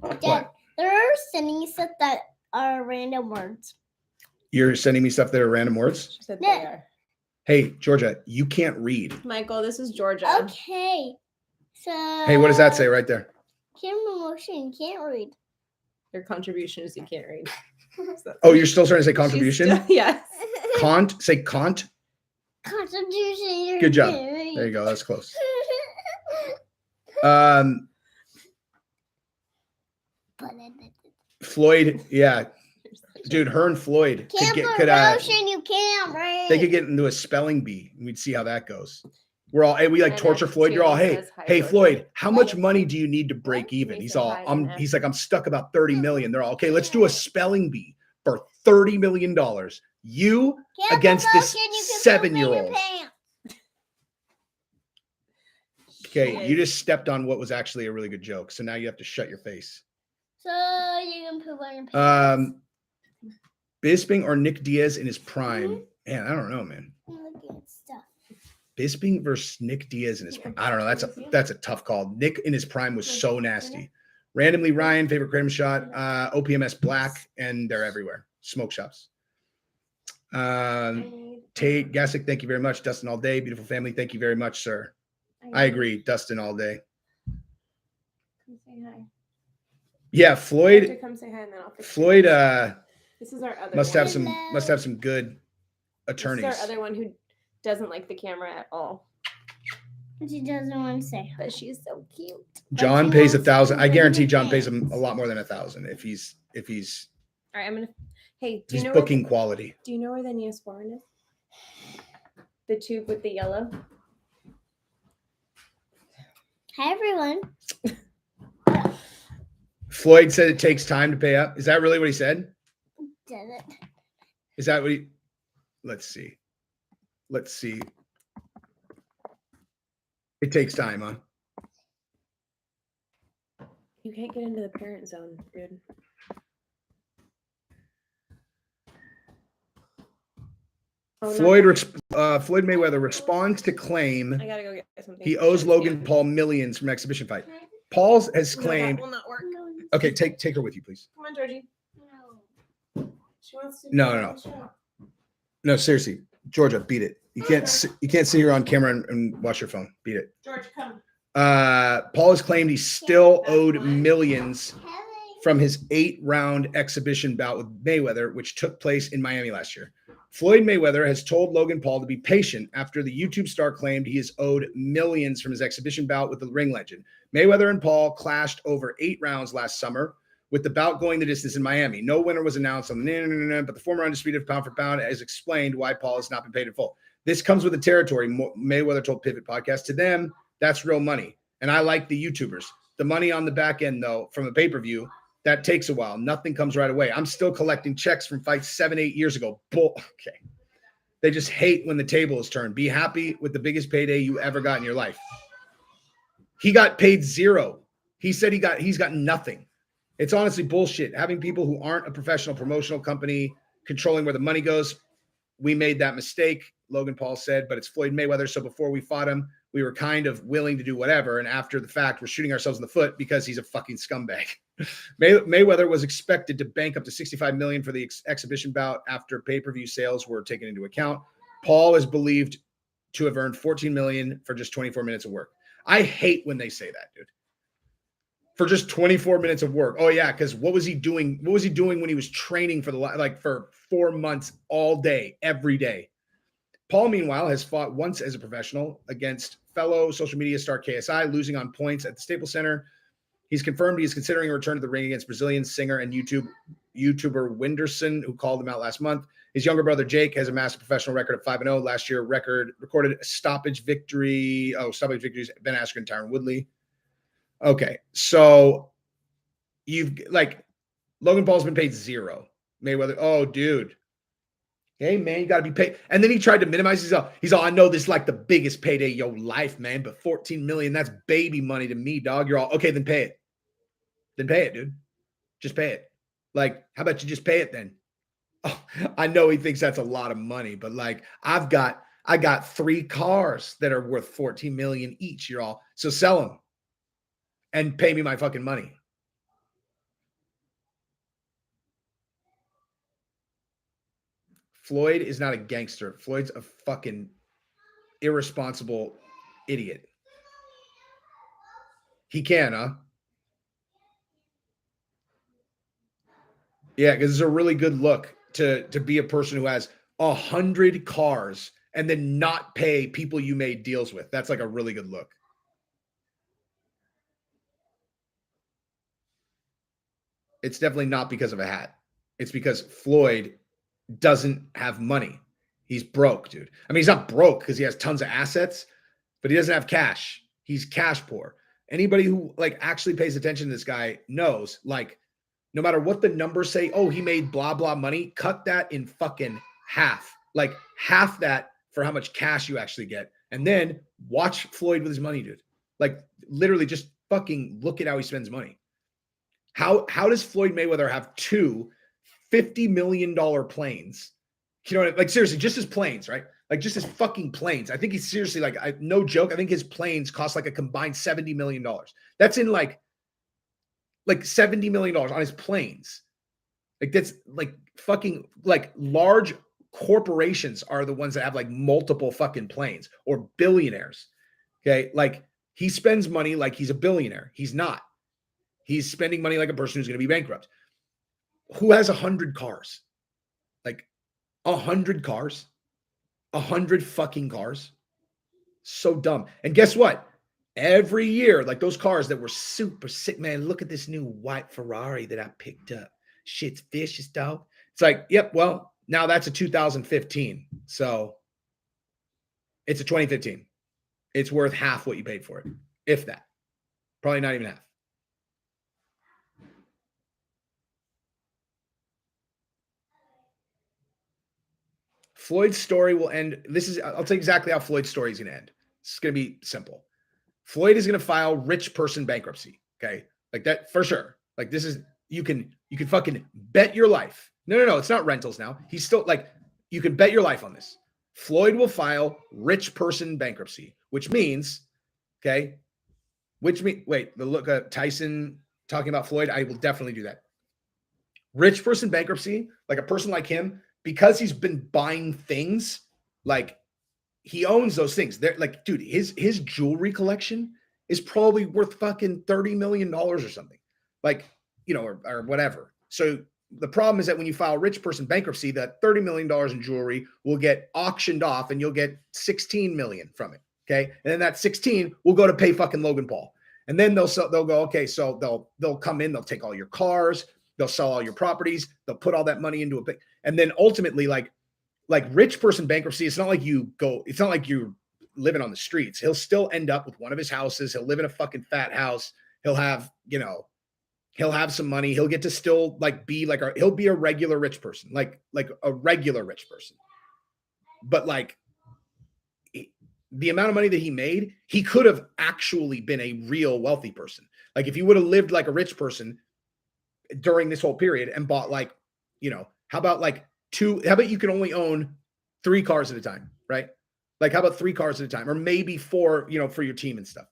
What? they're sending me stuff that are random words. You're sending me stuff that are random words? She said Yeah. they are. Hey, Georgia, you can't read. Michael, this is Georgia. Okay. So. Hey, what does that say right there? Camera motion, you can't read. Your contribution is you can't read. So- Oh, you're still trying to say She's contribution? still- yes. Cont? Say cont? Contribution. You Good job. can't read. There you go. That's close. Floyd, yeah. Dude, her and Floyd Camp could promotion, you can't run. they could get into a spelling bee and we'd see how that goes. We're all, hey, we like And torture F2 Floyd. You're all, hey, says hi, hey, Georgia. Floyd, how much What? money do you need to break What? even? We He's said all, hi to he's like, I'm stuck about 30 million. They're all, okay, let's do a spelling bee for $30 million. You Camp against this promotion, you can poop in your 7-year-old. pants. Okay, you just stepped on what was actually a really good joke. So now you have to shut your face. So you can poop on your pants. Bisping or Nick Diaz in his prime? Man, I don't know, man. Look at stuff. Bisping versus Nick Diaz in his prime. I don't know. That's a tough call. Nick in his prime was so nasty. Randomly Ryan, favorite kratom shot, OPMS Black, and they're everywhere. Smoke shops. Tate Gassick, thank you very much. Dustin all day. Beautiful family. Thank you very much, sir. I agree. Dustin all day. Come say hi. Yeah, Floyd. Come say hi and then I'll fix Floyd this is our other must one. have some good attorneys. This is our other one who doesn't like the camera at all. She doesn't want to say. But she's so cute. John But pays she wants $1,000. to I do guarantee the John pays him dance. a lot more than $1,000 if he's All right, I'm gonna. Hey, do he's you know booking quality. do you know where the Neosporin is? The tube with the yellow. Hi, everyone. Floyd said it takes time to pay up. Is that really what he said? Did it? Is that what he? Let's see. It takes time, huh? You can't get into the parent zone, dude. Oh, no, Floyd no. Floyd Mayweather responds to claim I gotta go get something. he owes Just Logan can't. Paul millions from exhibition fight. Paul has No, claimed. that will not work. Okay, take her with you, please. Come on, Georgie. No. She wants to. No. No, seriously, Georgia, beat it. You can't sit here on camera and watch your phone. Beat it. George, come. Paul has claimed he still owed millions from his 8-round exhibition bout with Mayweather, which took place in Miami last year. Floyd Mayweather has told Logan Paul to be patient after the YouTube star claimed he is owed millions from his exhibition bout with the ring legend. Mayweather and Paul clashed over 8 rounds last summer, with the bout going the distance in Miami. No winner was announced on the but the former undisputed pound for pound has explained why Paul has not been paid in full. This comes with the territory, Mayweather told Pivot Podcast. To them, that's real money. And I like the YouTubers. The money on the back end, though, from a pay-per-view, that takes a while. Nothing comes right away. I'm still collecting checks from fights 7-8 years ago. Okay. They just hate when the table is turned. Be happy with the biggest payday you ever got in your life. He got paid $0. He said he's got nothing. It's honestly bullshit. Having people who aren't a professional promotional company controlling where the money goes. We made that mistake, Logan Paul said, but it's Floyd Mayweather. So before we fought him, we were kind of willing to do whatever. And after the fact, we're shooting ourselves in the foot because he's a fucking scumbag. Mayweather was expected to bank up to $65 million for the exhibition bout after pay-per-view sales were taken into account. Paul is believed to have earned $14 million for just 24 minutes of work. I hate when they say that, dude. For just 24 minutes of work. Oh yeah, because what was he doing? What was he doing when he was training for 4 months all day, every day? Paul, meanwhile, has fought once as a professional against fellow social media star KSI, losing on points at the Staples Center. He's confirmed he's considering a return to the ring against Brazilian singer and YouTuber Whindersson, who called him out last month. His younger brother Jake has amassed a professional record of 5-0. Last year, recorded a stoppage victory. Stoppage victories: Ben Askren and Tyron Woodley. Okay, so you've Logan Paul's been paid $0. Mayweather, oh dude, hey man, you got to be paid. And then he tried to minimize himself. He's all, I know this is like the biggest payday of your life, man, but 14 million, that's baby money to me, dog. You're all, okay, then pay it. Then pay it, dude. Just pay it. Like, how about you just pay it then? Oh, I know he thinks that's a lot of money, but I got 3 cars that are worth 14 million each. You're all, so sell them and pay me my fucking money. Floyd is not a gangster. Floyd's a fucking irresponsible idiot. He can, huh? Yeah, because it's a really good look to be a person who has 100 cars and then not pay people you made deals with. That's like a really good look. It's definitely not because of a hat. It's because Floyd doesn't have money. He's broke, dude. I mean, he's not broke because he has tons of assets, but he doesn't have cash. He's cash poor. Anybody who like actually pays attention to this guy knows, like, no matter what the numbers say, oh, he made blah, blah money, cut that in fucking half. Like half that for how much cash you actually get. And then watch Floyd with his money, dude. Like literally just fucking look at how he spends money. How does Floyd Mayweather have two $50 million planes? You know what I mean? Like seriously, just his planes, right? Like just his fucking planes. I think he's seriously like, no joke. I think his planes cost like a combined $70 million. That's in like $70 million on his planes. Like that's like fucking like large corporations are the ones that have like multiple fucking planes or billionaires. Okay. Like he spends money like he's a billionaire. He's not. He's spending money like a person who's going to be bankrupt. Who has 100 cars? Like 100 cars? 100 fucking cars? So dumb. And guess what? Every year, like those cars that were super sick, man, look at this new white Ferrari that I picked up. Shit's vicious, dog. It's like, yep, well, now that's a 2015. So it's a 2015. It's worth half what you paid for it, if that. Probably not even half. Floyd's story will end. I'll tell you exactly how Floyd's story is going to end. It's going to be simple. Floyd is going to file rich person bankruptcy. Okay. Like that for sure. Like this is, you can fucking bet your life. No. It's not rentals now. He's still like, you can bet your life on this. Floyd will file rich person bankruptcy, which means, okay. Tyson talking about Floyd. I will definitely do that. Rich person bankruptcy, like a person like him, because he's been buying things, like he owns those things. They're like, dude, his jewelry collection is probably worth fucking $30 million or something, like, you know, or whatever. So the problem is that when you file rich person bankruptcy, that $30 million in jewelry will get auctioned off and you'll get 16 million from it. Okay. And then that 16 will go to pay fucking Logan Paul. And then they'll go, okay, so they'll come in, they'll take all your cars, they'll sell all your properties, they'll put all that money into a big, and then ultimately like rich person bankruptcy, it's not like you're living on the streets. He'll still end up with one of his houses. He'll live in a fucking fat house. He'll have, he'll have some money. He'll get to still like be like, he'll be a regular rich person, like a regular rich person. But like the amount of money that he made, he could have actually been a real wealthy person. Like if he would have lived like a rich person during this whole period and bought like, how about you can only own 3 cars at a time, right? Like how about 3 cars at a time, or maybe 4, for your team and stuff.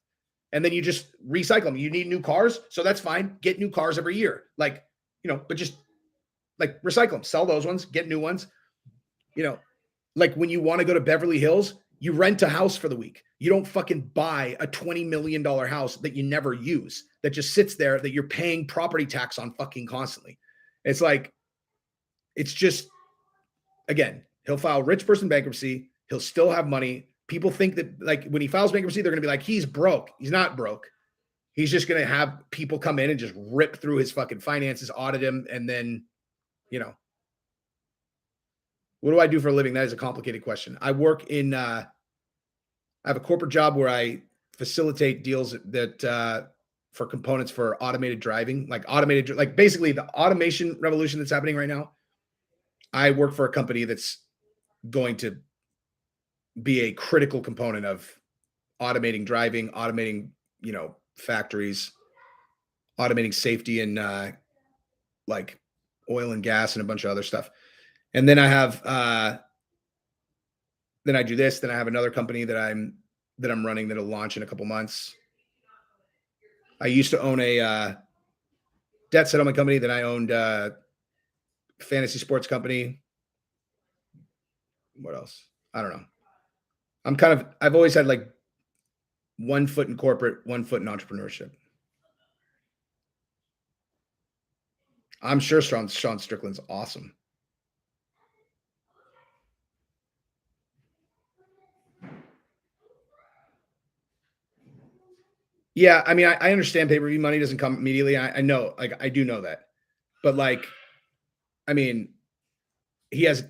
And then you just recycle them. You need new cars. So that's fine. Get new cars every year. Like, but just like recycle them, sell those ones, get new ones. Like when you want to go to Beverly Hills, you rent a house for the week. You don't fucking buy a $20 million house that you never use, that just sits there, that you're paying property tax on fucking constantly. It's like, it's just, again, he'll file rich person bankruptcy. He'll still have money. People think that like when he files bankruptcy, they're going to be like, he's broke. He's not broke. He's just going to have people come in and just rip through his fucking finances, audit him. And then, what do I do for a living? That is a complicated question. I work in, I have a corporate job where I facilitate deals that, for components for automated driving, like basically the automation revolution that's happening right now. I work for a company that's going to be a critical component of automating driving, automating, factories, automating safety and like oil and gas and a bunch of other stuff. And then I have, then I do this. Then I have another company that I'm running that'll launch in a couple months. I used to own a debt settlement company. Then I owned a fantasy sports company. What else? I don't know. I've always had like 1 foot in corporate, 1 foot in entrepreneurship. I'm sure Sean Strickland's awesome. Yeah, I mean, I understand pay-per-view money doesn't come immediately. I know, like, I do know that. But like, I mean, he's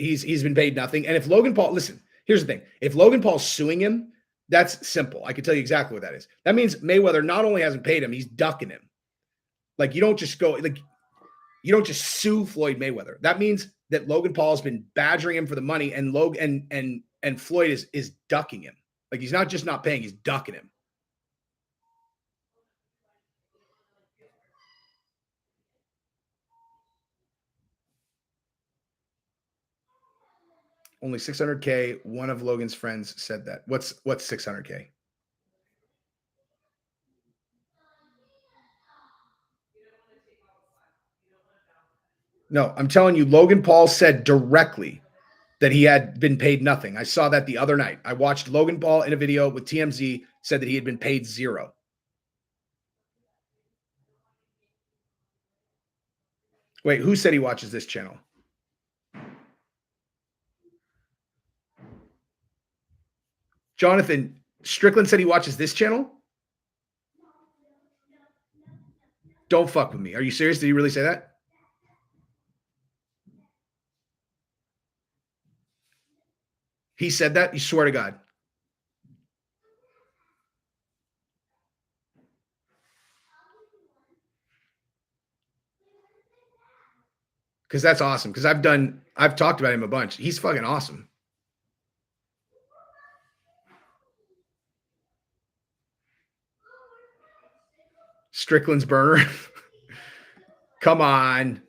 been paid nothing. And if Logan Paul, listen, here's the thing. If Logan Paul's suing him, that's simple. I can tell you exactly what that is. That means Mayweather not only hasn't paid him, he's ducking him. Like, you don't just go, like, you don't just sue Floyd Mayweather. That means that Logan Paul has been badgering him for the money, and and Floyd is ducking him. Like, he's not just not paying, he's ducking him. Only 600K. One of Logan's friends said that. What's 600K? No, I'm telling you, Logan Paul said directly that he had been paid nothing. I saw that the other night. I watched Logan Paul in a video with TMZ, said that he had been paid zero. Wait, who said he watches this channel? Jonathan, Strickland said he watches this channel? Don't fuck with me. Are you serious? Did he really say that? He said that? You swear to God. Because that's awesome. Because I've talked about him a bunch. He's fucking awesome. Strickland's burner. Come on.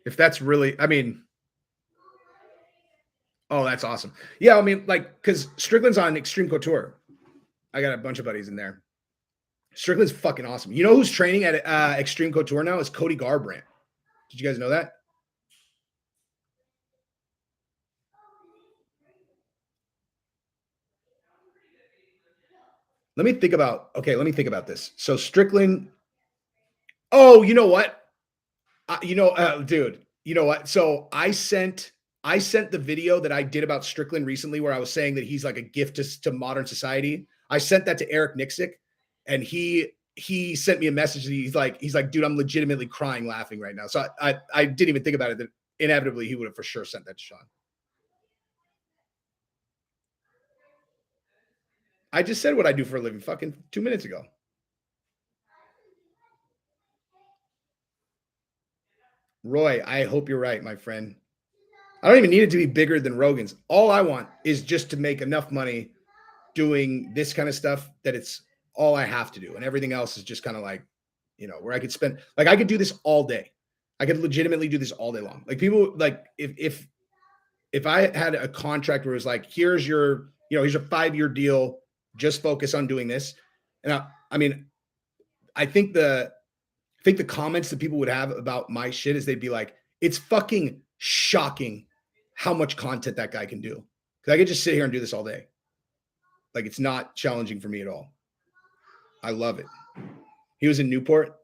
If that's really, I mean, oh, that's awesome. Yeah, I mean, like, because Strickland's on Extreme Couture. I got a bunch of buddies in there. Strickland's fucking awesome. You know who's training at Extreme Couture now is Cody Garbrandt. Did you guys know that? Let me think about this. So Strickland. Oh, you know what? Dude, you know what? So I sent the video that I did about Strickland recently, where I was saying that he's like a gift to modern society. I sent that to Eric Nixick, and he sent me a message. He's like, dude, I'm legitimately crying laughing right now. So I didn't even think about it. That inevitably he would have for sure sent that to Sean. I just said what I do for a living fucking 2 minutes ago. Roy, I hope you're right, my friend. I don't even need it to be bigger than Rogan's. All I want is just to make enough money doing this kind of stuff that it's all I have to do. And everything else is just kind of like, you know, where I could spend, like, I could do this all day. I could legitimately do this all day long. Like, people, like, if I had a contract where it was like, here's your 5-year deal, just focus on doing this. And I think the comments that people would have about my shit is they'd be like, it's fucking shocking how much content that guy can do. Because I could just sit here and do this all day. Like, it's not challenging for me at all. I love it. He was in Newport.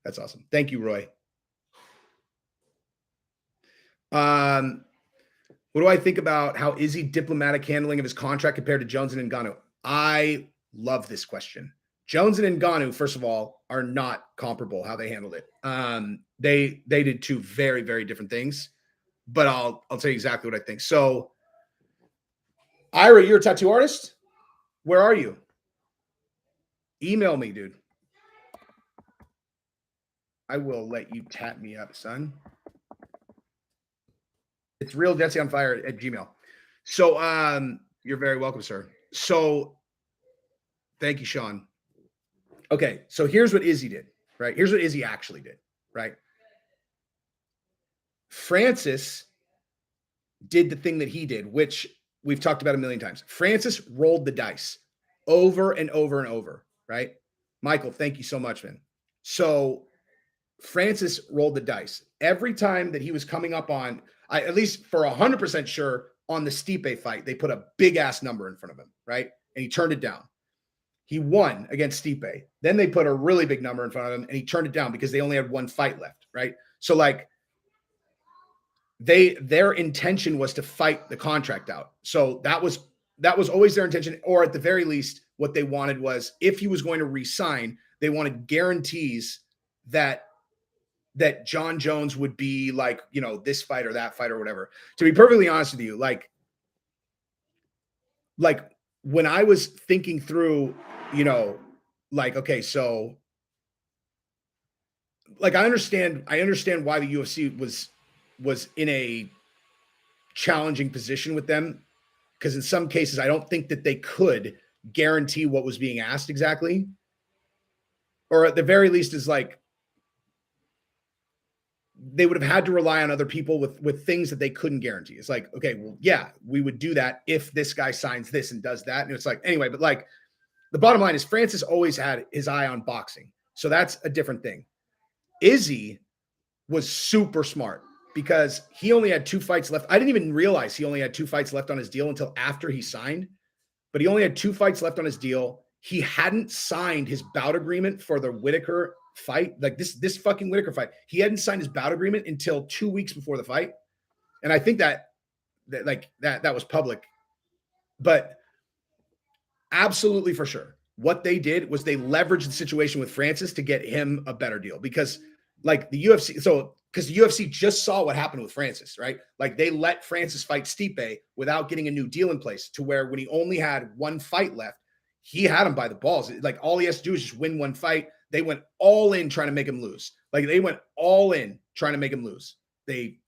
That's awesome. Thank you, Roy. What do I think about how Izzy diplomatic handling of his contract compared to Jones and Ngannou? I love this question. Jones and Ngannou, first of all, are not comparable how they handled it. They did two very, very different things, but I'll tell you exactly what I think. So, Ira, you're a tattoo artist? Where are you? Email me, dude. I will let you tap me up, son. It's real Jesse on fire at Gmail. So, you're very welcome, sir. So, thank you, Sean. Okay, so here's what Izzy did, right? Here's what Izzy actually did, right? Francis did the thing that he did, which we've talked about a million times. Francis rolled the dice over and over and over, right? Michael, thank you so much, man. So Francis rolled the dice. Every time that he was coming up on, at least for 100% sure, on the Stipe fight, they put a big-ass number in front of him, right? And he turned it down. He won against Stipe. Then they put a really big number in front of him, and he turned it down because they only had one fight left, right? So, like, their intention was to fight the contract out. So that was always their intention, or at the very least, what they wanted was, if he was going to re-sign, they wanted guarantees that John Jones would be like, you know, this fight or that fight or whatever. To be perfectly honest with you, like when I was thinking through, you know, like, okay, so like I understand why the UFC was in a challenging position with them, because in some cases I don't think that they could guarantee what was being asked exactly, or at the very least is like they would have had to rely on other people with things that they couldn't guarantee. It's like, okay, well, yeah, we would do that if this guy signs this and does that. And it's like, anyway, but like the bottom line is Francis always had his eye on boxing. So that's a different thing. Izzy was super smart because he only had 2 fights left. I didn't even realize he only had 2 fights left on his deal until after he signed, but he only had 2 fights left on his deal. He hadn't signed his bout agreement for the Whitaker fight, like this fucking Whitaker fight. He hadn't signed his bout agreement until 2 weeks before the fight. And I think that was public, but absolutely for sure. What they did was they leveraged the situation with Francis to get him a better deal, because like the UFC, because the UFC just saw what happened with Francis, right? Like they let Francis fight Stipe without getting a new deal in place, to where when he only had 1 fight left, he had him by the balls. Like all he has to do is just win 1 fight. They went all in trying to make him lose. Like they went all in trying to make him lose. They,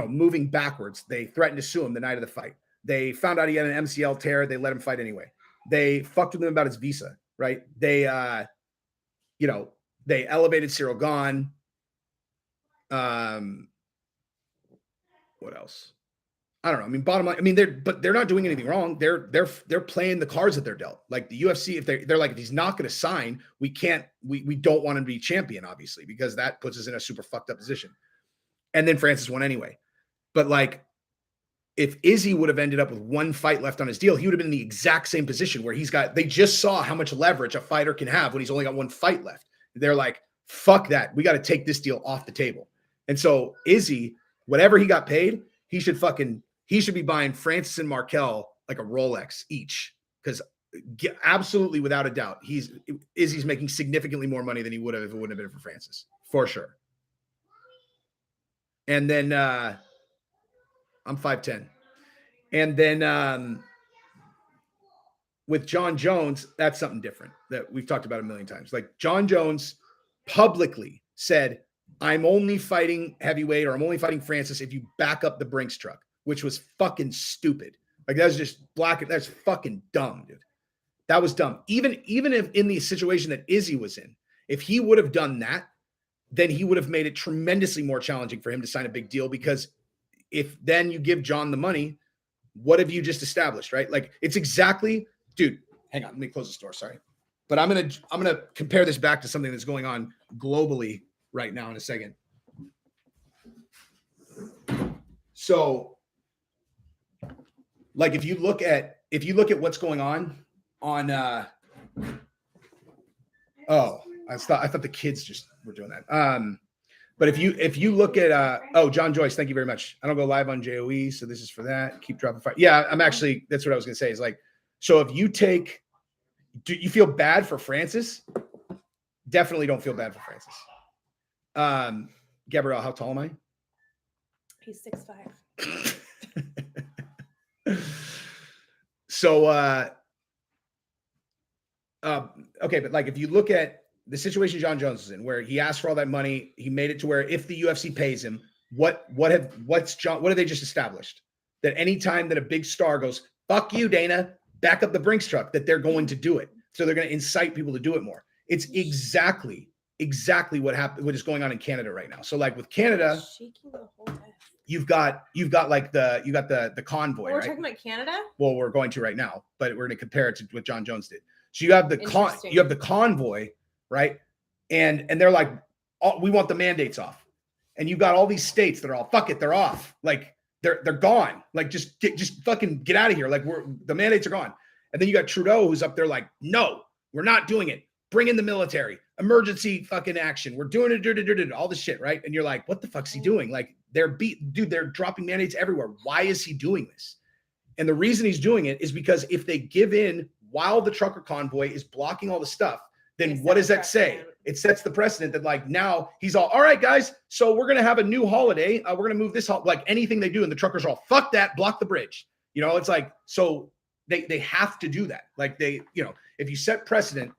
moving backwards, they threatened to sue him the night of the fight. They found out he had an MCL tear. They let him fight anyway. They fucked with him about his visa, right? They, they elevated Cyril Gahn. What else? I don't know. I mean, bottom line, I mean, they're not doing anything wrong. They're playing the cards that they're dealt. Like the UFC, if they're like, if he's not going to sign, we don't want him to be champion, obviously, because that puts us in a super fucked up position. And then Francis won anyway. But like, if Izzy would have ended up with 1 fight left on his deal, he would have been in the exact same position where they just saw how much leverage a fighter can have when he's only got 1 fight left. They're like, fuck that. We got to take this deal off the table. And so Izzy, whatever he got paid, he should be buying Francis and Markel like a Rolex each, because absolutely without a doubt, Izzy's making significantly more money than he would have if it wouldn't have been for Francis, for sure. And then I'm 5'10". And then with John Jones, that's something different that we've talked about a million times. Like John Jones publicly said, I'm only fighting heavyweight, or I'm only fighting Francis if you back up the Brinks truck, which was fucking stupid. Like that's just that's fucking dumb, dude. That was dumb. Even if in the situation that Izzy was in, if he would have done that, then he would have made it tremendously more challenging for him to sign a big deal, because if then you give John the money, what have you just established, right? Like it's exactly, dude, hang on, let me close this door, sorry. But I'm going to compare this back to something that's going on globally right now in a second. So like if you look at what's going on I thought the kids just were doing that. But if you look at John Joyce, thank you very much. I don't go live on JOE, so this is for that. Keep dropping fire. Yeah, that's what I was gonna say. Is like, so if you do you feel bad for Francis? Definitely don't feel bad for Francis. Gabrielle, how tall am I? He's 6'5". So okay, but like if you look at the situation John Jones is in, where he asked for all that money, he made it to where if the UFC pays him, what have they just established? That anytime that a big star goes, fuck you, Dana, back up the Brinks truck, that they're going to do it. So they're going to incite people to do it more. It's exactly what is going on in Canada right now. So like with Canada, shaking the whole desk. You've got the convoy. We're right? talking about Canada? Well, we're going to right now, but we're going to compare it to what John Jones did. So you have the convoy, right? And they're like, we want the mandates off. And you've got all these states that are all, fuck it, they're off. Like they're gone. Like just fucking get out of here. Like the mandates are gone. And then you got Trudeau who's up there like, no, we're not doing it. Bring in the military, emergency fucking action. We're doing it, all this shit, right? And you're like, what the fuck's he doing? Like they're dropping mandates everywhere. Why is he doing this? And the reason he's doing it is because if they give in while the trucker convoy is blocking all the stuff, then They what set does a that say? precedent. It sets the precedent that like now he's all right, guys. So we're gonna have a new holiday. We're gonna move this like anything they do, and the truckers are all fuck that, block the bridge. You know, it's like so they have to do that. Like they, you know, if you set precedent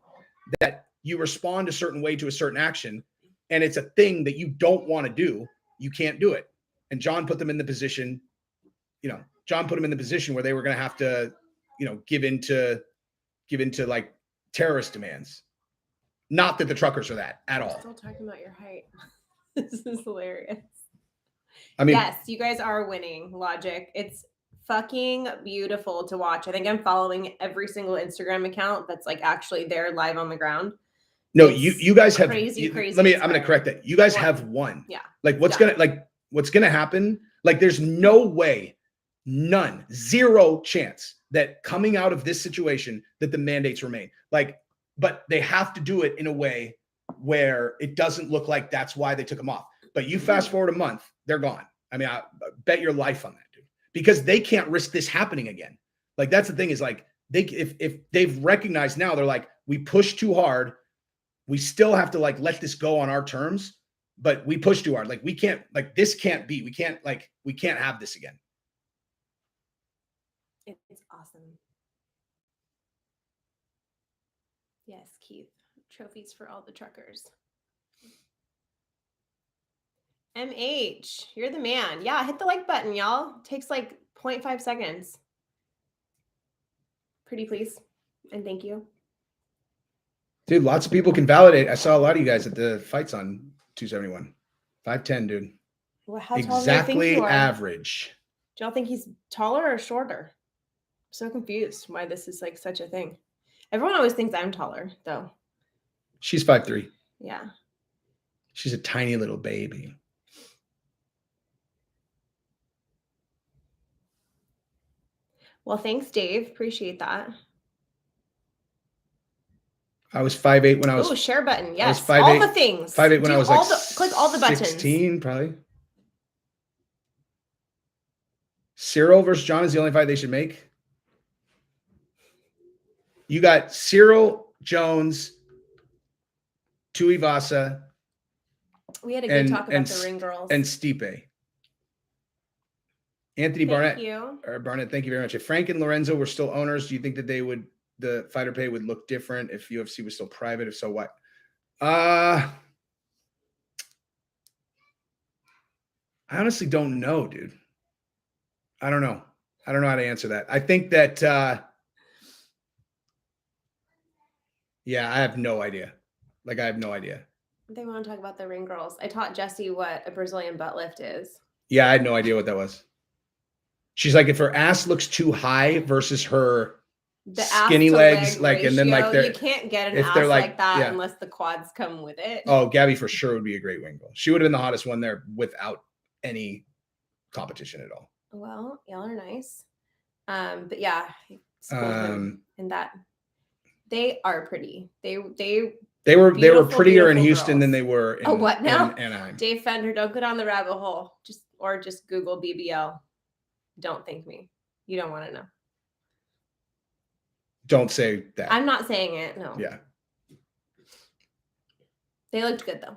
that you respond a certain way to a certain action, and it's a thing that you don't want to do, you can't do it. And John put them in the position, you know, John put them in the position where they were going to have to, you know, give into like terrorist demands. Not that the truckers are that at all. Still talking about your height. This is hilarious. I mean, yes, you guys are winning, Logic. It's fucking beautiful to watch. I think I'm following every single Instagram account that's like actually there live on the ground. no, It's you guys have crazy. I'm going to inspiring. correct that. You guys Won. have won. Yeah. Like what's Done. going to happen? Like there's no way, none, zero chance that coming out of this situation that the mandates remain. Like, but they have to do it in a way where it doesn't look like that's why they took them off. But you fast forward a month, they're gone. I mean, I bet your life on that, dude, because they can't risk this happening again. Like that's the thing is like if they've recognized now, they're like, we pushed too hard. We still have to like let this go on our terms, but we pushed too hard. Like we can't, like this can't be. We can't have this again. It's awesome. Yes, Keith. Trophies for all the truckers. MH, you're the man. Yeah, hit the like button, y'all. Takes like 0.5 seconds. Pretty please. And thank you. Dude, lots of people can validate. I saw a lot of you guys at the fights on 271. 5'10", dude. Well, how tall do you Exactly think you are? average. Do y'all think he's taller or shorter? I'm so confused why this is like such a thing. Everyone always thinks I'm taller, though. She's 5'3". Yeah. She's a tiny little baby. Well, thanks, Dave. Appreciate that. I was 5'8" when I was. Oh, share button. Yes. 5'8", all the things. 5'8" when I was like click all the buttons. 16, probably. Cyril versus John is the only fight they should make. You got Cyril, Jones, Tuivasa. We had a good talk about the ring girls. And Stipe. Anthony Thank Barnett. you. Or Barnett, thank you very much. If Frank and Lorenzo were still owners, do you think that the fighter pay would look different if UFC was still private? If so, what? I honestly don't know, dude. I don't know. I don't know how to answer that. I think that, yeah, I have no idea. Like, I have no idea. They want to talk about the ring girls. I taught Jesse what a Brazilian butt lift is. Yeah, I had no idea what that was. She's like, if her ass looks too high versus her skinny legs, like, ratio, and then like you can't get an ass like that yeah. unless the quads come with it. Oh, Gabby for sure would be a great wing girl. She would have been the hottest one there without any competition at all. Well, y'all are nice. But yeah, in that they are pretty. They were prettier in Houston girls. than they were in, what now? in Anaheim. Dave Fender, don't go down the rabbit hole. Just Google BBL. Don't thank me. You don't want to know. Don't say that. I'm not saying it. No. Yeah. They looked good though.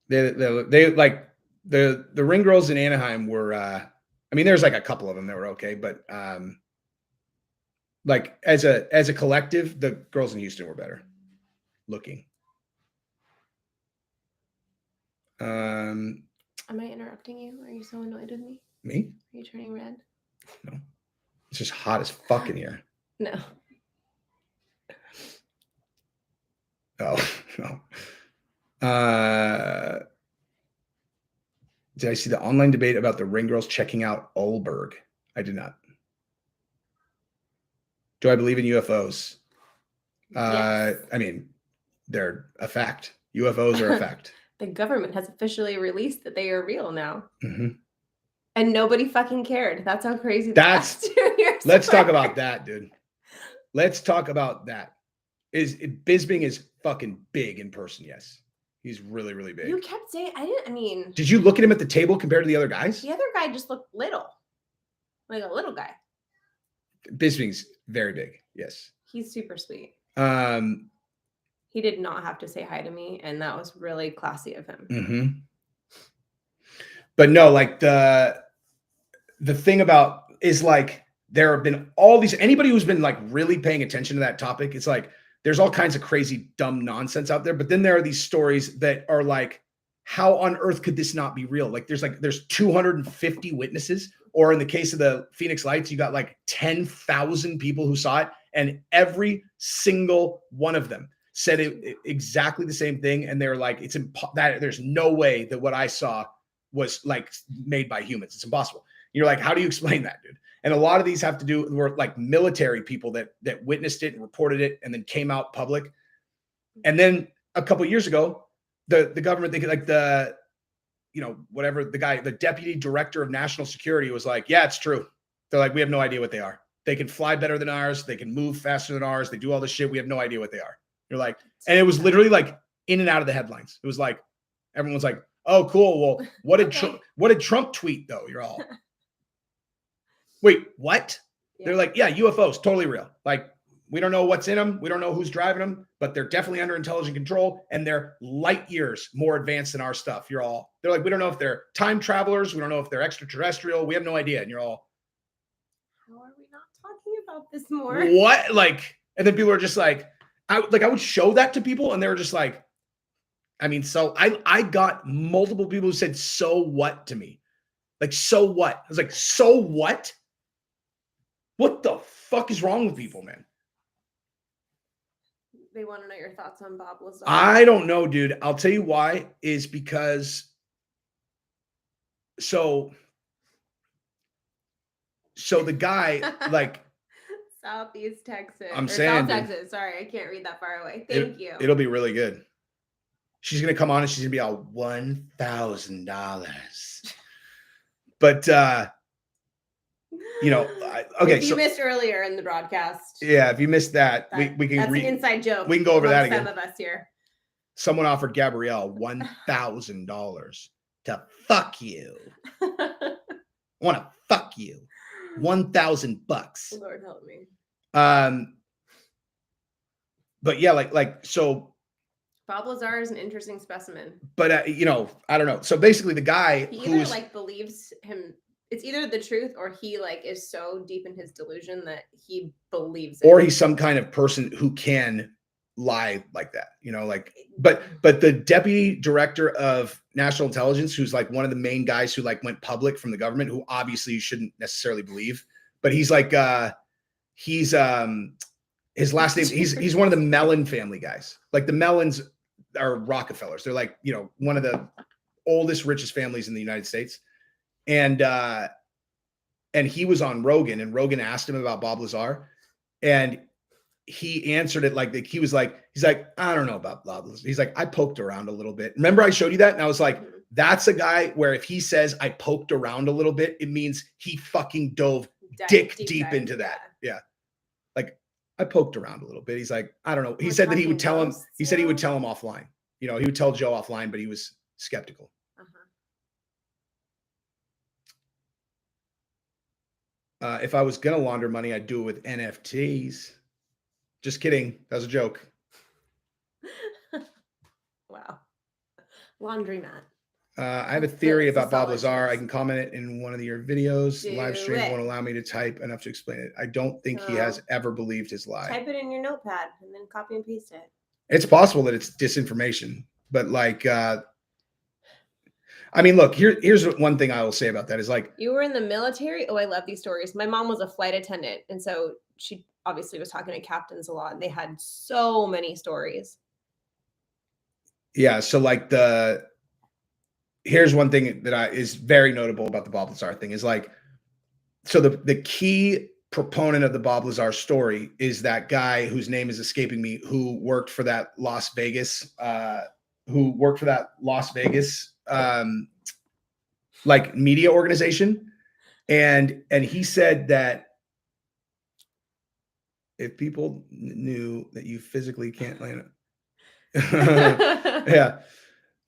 They like the ring girls in Anaheim were I mean there's like a couple of them that were okay, but like as a collective, the girls in Houston were better looking. Am I interrupting you? Are you so annoyed with me? Me? Are you turning red? No. It's just hot as fuck in here. No. Oh, no. Did I see the online debate about the ring girls checking out Olberg? I did not. Do I believe in UFOs? Yes. I mean, they're a fact. UFOs are a fact. The government has officially released that they are real now. Mm-hmm. And nobody fucking cared. That's how crazy that's. Let's talk about that, dude. Let's talk about that. Bisping is fucking big in person, yes. He's really, really big. You kept saying, Did you look at him at the table compared to the other guys? The other guy just looked little. Like a little guy. Bisping's very big, yes. He's super sweet. He He did not have to say hi to me, and that was really classy of him. Mm-hmm. But no, like the thing about is like there have been all these, anybody who's been like really paying attention to that topic, it's like there's all kinds of crazy dumb nonsense out there, but then there are these stories that are like, how on earth could this not be real? Like there's 250 witnesses, or in the case of the Phoenix Lights, you got like 10,000 people who saw it, and every single one of them said exactly the same thing, and they're like, that there's no way that what I saw was like made by humans. It's impossible. You're like, how do you explain that, dude? And a lot of these have to do with like military people that witnessed it and reported it and then came out public. And then a couple of years ago, the government, they like the, you know, whatever, the guy, the deputy director of national security was like, yeah, it's true. They're like, we have no idea what they are. They can fly better than ours. They can move faster than ours. They do all this shit. We have no idea what they are. You're like, and it was literally like in and out of the headlines. It was like, everyone's like, oh, cool. Well, what did Trump tweet though? You're all, wait, what? Yeah. They're like, yeah, UFOs, totally real. Like, we don't know what's in them. We don't know who's driving them, but they're definitely under intelligent control, and they're light years more advanced than our stuff. They're like, we don't know if they're time travelers. We don't know if they're extraterrestrial. We have no idea. And you're all, how are we not talking about this more? What? Like, and then people are just like, I would show that to people, and they were just like, I mean, so I got multiple people who said, so what to me? Like, so what? I was like, so what? What the fuck is wrong with people, man? They want to know your thoughts on Bob Lazar. I don't know, dude. I'll tell you why, is because so the guy, like, Southeast Texas. I'm saying, South Texas. Sorry, I can't read that far away. Thank you. It'll be really good. She's gonna come on and she's gonna be all $1,000. But you know, okay. If you missed earlier in the broadcast. Yeah, if you missed that, we can. That's an inside joke. We can go over that again. Some of us here. Someone offered Gabrielle $1,000 to fuck you. I want to fuck you. $1,000. Lord help me. But yeah, like so. Bob Lazar is an interesting specimen. But you know, I don't know. So basically, the guy he either like believes him. It's either the truth, or he like is so deep in his delusion that he believes it. Or he's some kind of person who can lie like that, you know, like, but the deputy director of national intelligence, who's like one of the main guys who like went public from the government, who obviously you shouldn't necessarily believe, but he's like, his last name, he's one of the Mellon family guys. Like the Mellons are Rockefellers. They're like, you know, one of the oldest, richest families in the United States. And he was on Rogan, and Rogan asked him about Bob Lazar, and he answered it like he's like, I don't know about Bob Lazar. He's like, I poked around a little bit. Remember I showed you that? And I was like, that's a guy where if he says I poked around a little bit, it means he fucking dove deep into that. Yeah. Like, I poked around a little bit. He's like, I don't know. He said that he would tell him, he said he would tell him offline. You know, he would tell Joe offline, but he was skeptical. If I was going to launder money, I'd do it with NFTs. Just kidding. That was a joke. Wow. Laundromat. I have a theory about Bob Lazar. I can comment it in one of your videos. The live stream won't allow me to type enough to explain it. I don't think he has ever believed his lie. Type it in your notepad and then copy and paste it. It's possible that it's disinformation, but like, I mean, look, here's one thing I will say about that is like, you were in the military. Oh, I love these stories. My mom was a flight attendant. And so she obviously was talking to captains a lot, and they had so many stories. Yeah. So like here's one thing that is very notable about the Bob Lazar thing is like, so the key proponent of the Bob Lazar story is that guy whose name is escaping me, who worked for that Las Vegas, like media organization. And he said that if people knew that you physically can't land it. Yeah.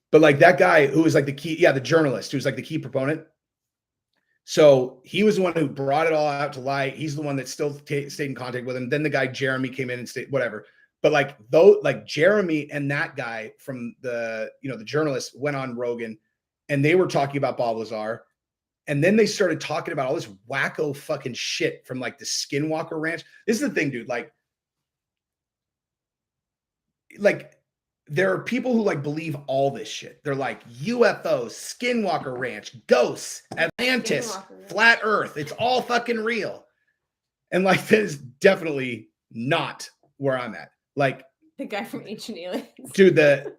But like that guy who was like the journalist who's like the key proponent. So he was the one who brought it all out to light. He's the one that still stayed in contact with him. Then the guy, Jeremy, came in and stayed, whatever. But like though, like Jeremy and that guy from the journalist went on Rogan, and they were talking about Bob Lazar, and then they started talking about all this wacko fucking shit from like the Skinwalker Ranch. This is the thing, dude. Like there are people who like believe all this shit. They're like UFOs, Skinwalker Ranch, ghosts, Atlantis, flat Earth. It's all fucking real. And like that is definitely not where I'm at. Like the guy from Ancient Aliens. Dude, the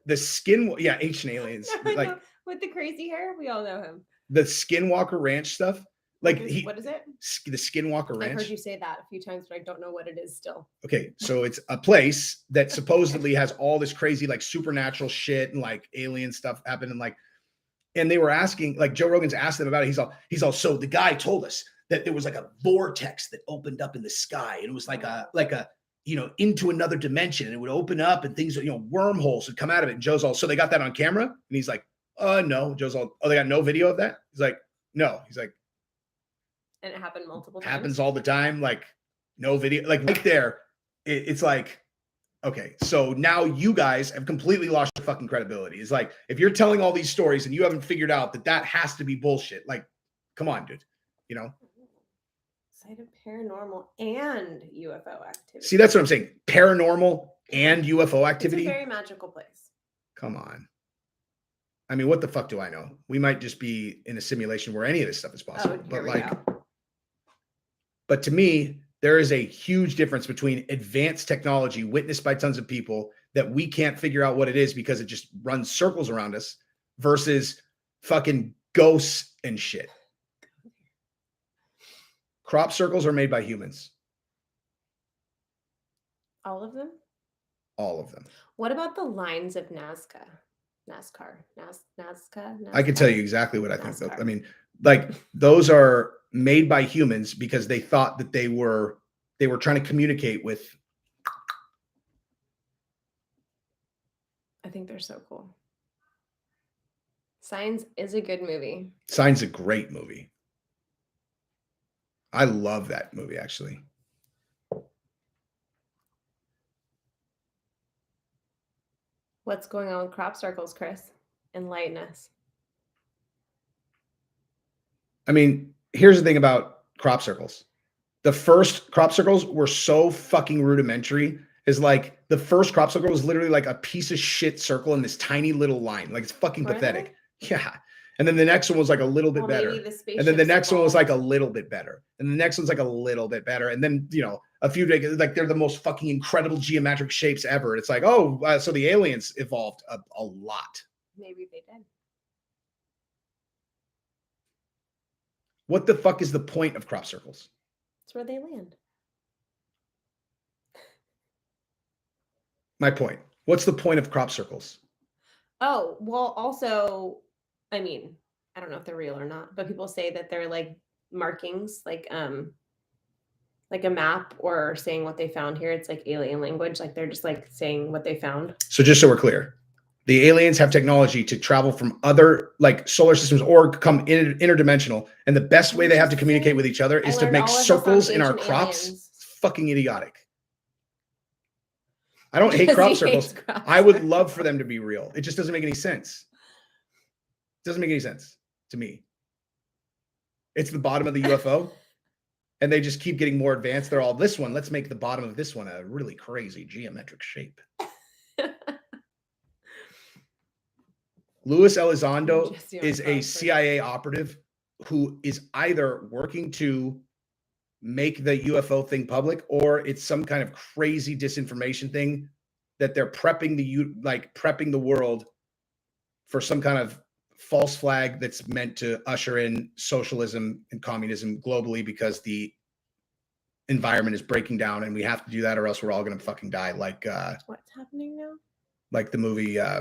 Ancient Aliens. Like with the crazy hair, we all know him. The Skinwalker Ranch stuff. Like what is it? The Skinwalker Ranch. I've heard you say that a few times, but I don't know what it is still. Okay, so it's a place that supposedly has all this crazy like supernatural shit and like alien stuff happening. And they were asking, like Joe Rogan's asked them about it. He's all so the guy told us that there was like a vortex that opened up in the sky, and it was like a into another dimension, and it would open up and things, wormholes would come out of it. And Joe's all, so they got that on camera? And he's like, no. Joe's all, oh, they got no video of that? He's like, no. He's like, and it happened multiple times. Happens all the time. Like no video, like right there. It's like, okay, so now you guys have completely lost your fucking credibility. It's like, if you're telling all these stories and you haven't figured out that has to be bullshit, like, come on, dude, Site of paranormal and UFO activity. See, that's what I'm saying. Paranormal and UFO activity. It's a very magical place. Come on. I mean, what the fuck do I know? We might just be in a simulation where any of this stuff is possible. But to me, there is a huge difference between advanced technology witnessed by tons of people that we can't figure out what it is because it just runs circles around us versus fucking ghosts and shit. Crop circles are made by humans. All of them? All of them. What about the lines of NASCAR? I can tell you exactly what I think. I mean, like those are made by humans because they thought that they were trying to communicate with. I think they're so cool. Signs is a good movie. Signs a great movie. I love that movie, actually. What's going on with crop circles, Chris? Enlighten us. I mean, here's the thing about crop circles. The first crop circles were so fucking rudimentary. Is like the first crop circle was literally like a piece of shit circle in this tiny little line. Like it's fucking pathetic. Yeah. And then the next one was like a little bit better. And then the next one was like a little bit better. And the next one's like a little bit better. And then, a few days, like they're the most fucking incredible geometric shapes ever. It's like, so the aliens evolved a lot. Maybe they did. What the fuck is the point of crop circles? It's where they land. My point. What's the point of crop circles? Oh, well, also, I mean, I don't know if they're real or not, but people say that they're like markings, like a map or saying what they found here. It's like alien language. Like they're just like saying what they found. So just so we're clear, the aliens have technology to travel from other like solar systems or come interdimensional. And the best way they have to communicate with each other is to make circles in our crops. It's fucking idiotic. I don't hate crop circles. I would love for them to be real. It just doesn't make any sense. It doesn't make any sense to me. It's the bottom of the UFO. And they just keep getting more advanced. They're all, this one, let's make the bottom of this one a really crazy geometric shape. Luis Elizondo is a CIA operative who is either working to make the UFO thing public or it's some kind of crazy disinformation thing that they're prepping the world for some kind of false flag that's meant to usher in socialism and communism globally because the environment is breaking down and we have to do that or else we're all going to fucking die. Like, what's happening now? Like the movie, I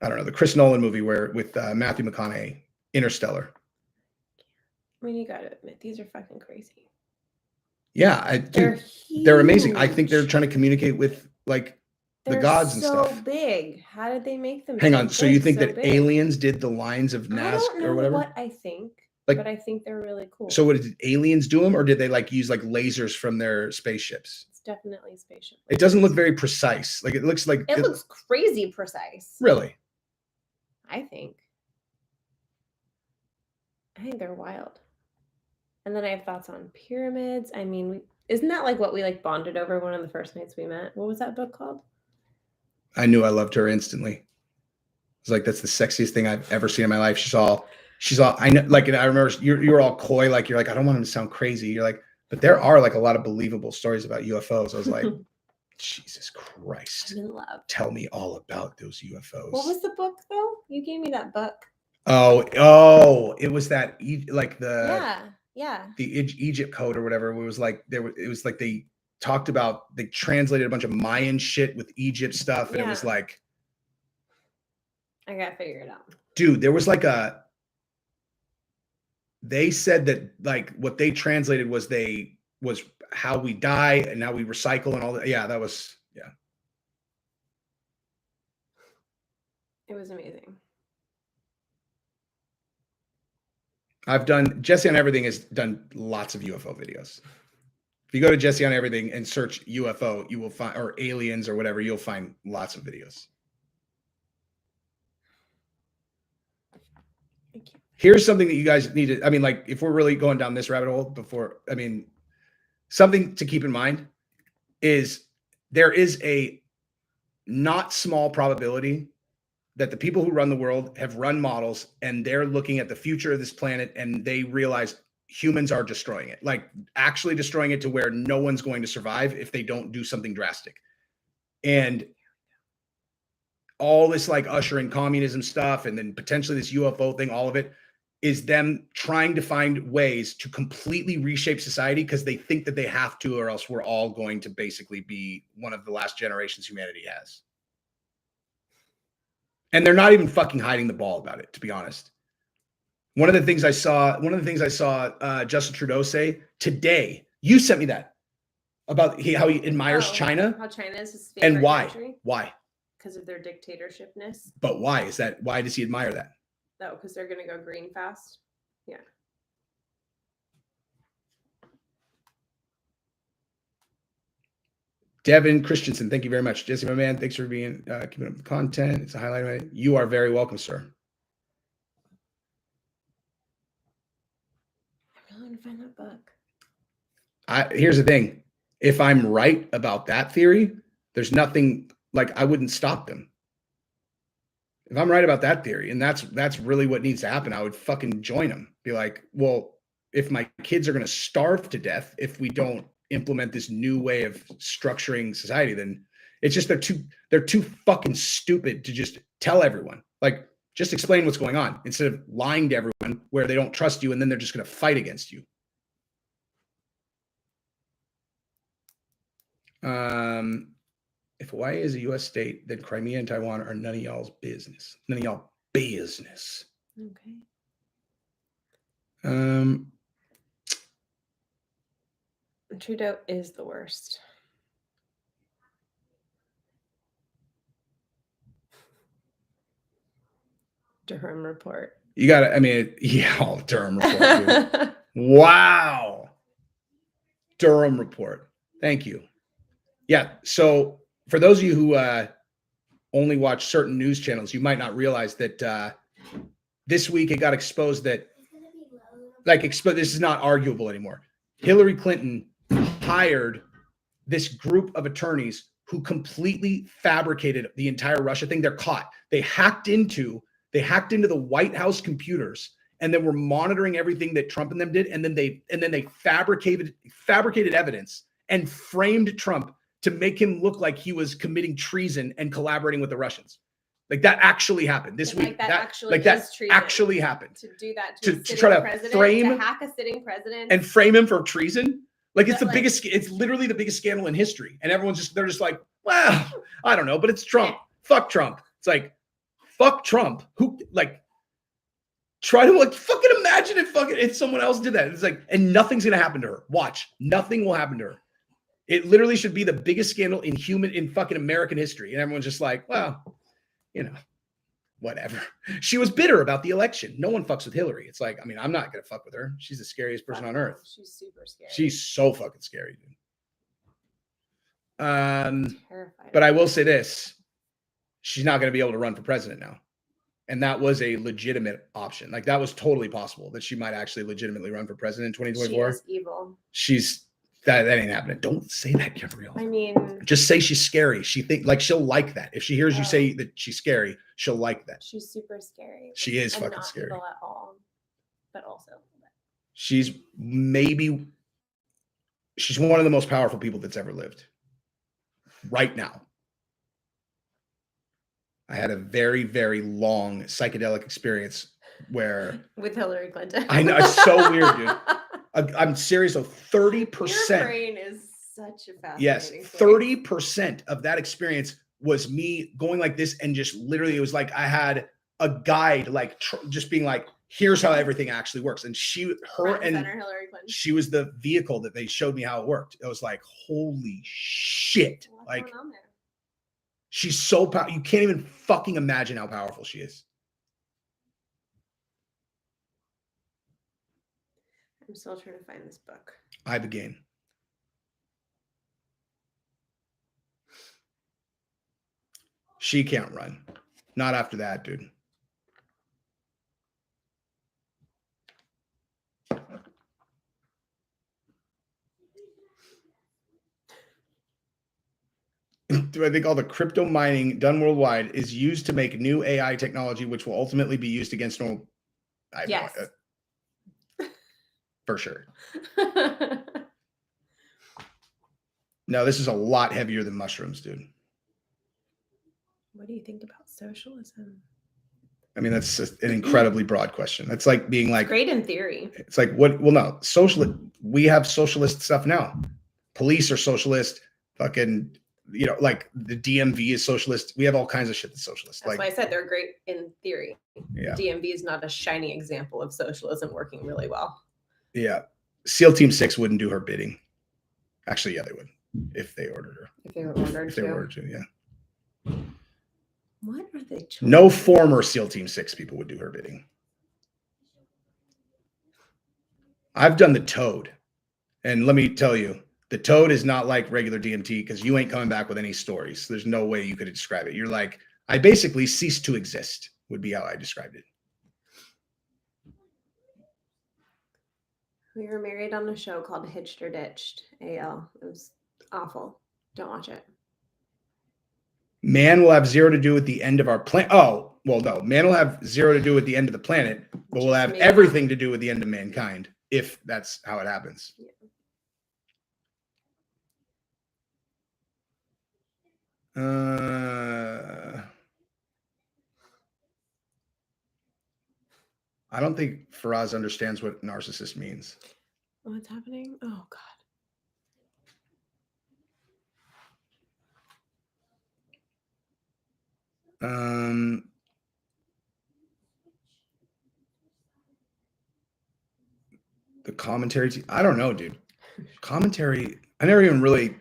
don't know, the Chris Nolan movie with Matthew McConaughey, Interstellar. I mean, you got to admit, these are fucking crazy. Yeah. They're amazing. I think they're trying to communicate with like the gods and stuff. So big. How did they make them? Hang on. So you think that aliens did the lines of Nazca or whatever? What I think, but I think they're really cool. So what did aliens do them, or did they like use like lasers from their spaceships? It's It's definitely spaceship. It doesn't look very precise. Like it looks like It looks crazy precise. really. I think they're wild. And then I have thoughts on pyramids. I mean, isn't that like what we like bonded over one of the first nights we met? What was that book called? I knew I loved her instantly. It's like that's the sexiest thing I've ever seen in my life. She's all I know, like, and I remember you were all coy, like you're like, I don't want him to sound crazy. You're like, but there are like a lot of believable stories about UFOs. I was like, Jesus Christ. I'm in love. Tell me all about those UFOs. What was the book though? You gave me that book. Oh, it was that like Yeah. the Egypt code or whatever. It was like it was like they talked about, they translated a bunch of Mayan shit with Egypt stuff, and it was like, I gotta figure it out. Dude, there was like they said that like what they translated was how we die and now we recycle and all that. Yeah, that was, yeah. It was amazing. Jesse on Everything has done lots of UFO videos. If you go to Jesse on Everything and search UFO, you will find, or aliens or whatever, you'll find lots of videos. Here's something that you guys need to, I mean, like, if we're really going down this rabbit hole something to keep in mind is there is a not small probability that the people who run the world have run models and they're looking at the future of this planet and they realize humans are destroying it, like actually destroying it to where no one's going to survive if they don't do something drastic. And all this like ushering communism stuff and then potentially this UFO thing, all of it is them trying to find ways to completely reshape society because they think that they have to, or else we're all going to basically be one of the last generations humanity has. And they're not even fucking hiding the ball about it, to be honest. One of the things I saw Justin Trudeau say today, you sent me that, about how he admires China. How China is his favorite and why? country. Why? Because of their dictatorshipness. But why is that? Why does he admire that? No, because they're going to go green fast. Yeah. Devin Christensen, thank you very much. Jesse, my man, thanks for being keeping up the content. It's a highlight of it. You are very welcome, sir. I really want to find that book. Here's the thing. If I'm right about that theory, there's nothing, like, I wouldn't stop them. If I'm right about that theory, and that's really what needs to happen, I would fucking join them. Be like, well, if my kids are going to starve to death if we don't implement this new way of structuring society, then it's just they're too fucking stupid to just tell everyone. Like, just explain what's going on instead of lying to everyone where they don't trust you and then they're just going to fight against you. If Hawaii is a U.S. state, then Crimea and Taiwan are none of y'all's business. None of y'all business. Okay. Trudeau is the worst. Durham report. You got to, I mean, yeah, Durham report. Dude. Wow. Durham report. Thank you. Yeah. So for those of you who only watch certain news channels, you might not realize that this week it got exposed that, this is not arguable anymore. Hillary Clinton hired this group of attorneys who completely fabricated the entire Russia thing. They're caught. They hacked into the White House computers and then were monitoring everything that Trump and them did. And then they fabricated evidence and framed Trump to make him look like he was committing treason and collaborating with the Russians. Like, that actually happened this week. That actually happened. To do that to try to frame, to hack a sitting president and frame him for treason. Like, it's it's literally the biggest scandal in history. And they're just like, well, I don't know, but it's Trump. Fuck Trump. It's like, fuck Trump. Who, like, try to, like, fucking imagine if someone else did that. It's like, and nothing's going to happen to her. Watch. Nothing will happen to her. It literally should be the biggest scandal in fucking American history. And everyone's just like, well, you know, whatever. She was bitter about the election. No one fucks with Hillary. It's like, I mean, I'm not going to fuck with her. She's the scariest person on earth. She's super scary. She's so fucking scary, dude. Terrified. But I will say this: she's not going to be able to run for president now, and that was a legitimate option. Like that was totally possible that she might actually legitimately run for president in 2024. She is evil. She's that ain't happening. Don't say that, Gabrielle. I mean, just say she's scary. She think like she'll like that. If she hears you say that she's scary, she'll like that. she's super scary. She is and fucking not scary. evil at all, but also. She's one of the most powerful people that's ever lived. Right now. I had a very, very long psychedelic experience where with Hillary Clinton. I know it's so weird, dude. I'm serious. So 30%. Your brain is such a fascinating. Yes, 30% of that experience was me going like this and just literally, it was like I had a guide, like just being like, here's how everything actually works. And she was the vehicle that they showed me how it worked. It was like, holy shit. What's like going on there? She's so powerful. You can't even fucking imagine how powerful she is. I'm still trying to find this book. I Began. She can't run. Not after that, dude. Do I think all the crypto mining done worldwide is used to make new AI technology, which will ultimately be used against normal? Yes. For sure. No, this is a lot heavier than mushrooms, dude. What do you think about socialism? I mean, that's an incredibly broad question. That's like being like, it's great in theory. It's like, what? Well, no, socialist. We have socialist stuff now. Police are socialist. Fucking, like the DMV is socialist. We have all kinds of shit that's socialist. That's why I said they're great in theory. Yeah. The DMV is not a shining example of socialism working really well. Yeah. SEAL Team 6 wouldn't do her bidding. Actually, yeah, they would. If they ordered her. If they were ordered to, yeah. What are they? No former SEAL Team 6 people would do her bidding. I've done the Toad. And let me tell you, the Toad is not like regular DMT because you ain't coming back with any stories. There's no way you could describe it. You're like, I basically ceased to exist, would be how I described it. We were married on a show called Hitched or Ditched, AL. It was awful. Don't watch it. Man will have zero to do with the end of our planet. Oh, well, no. Man will have zero to do with the end of the planet, but we'll have everything to do with the end of mankind, if that's how it happens. Yeah. I don't think Faraz understands what narcissist means. What's happening? Oh, God. The commentary. I don't know, dude. Commentary. I never even really.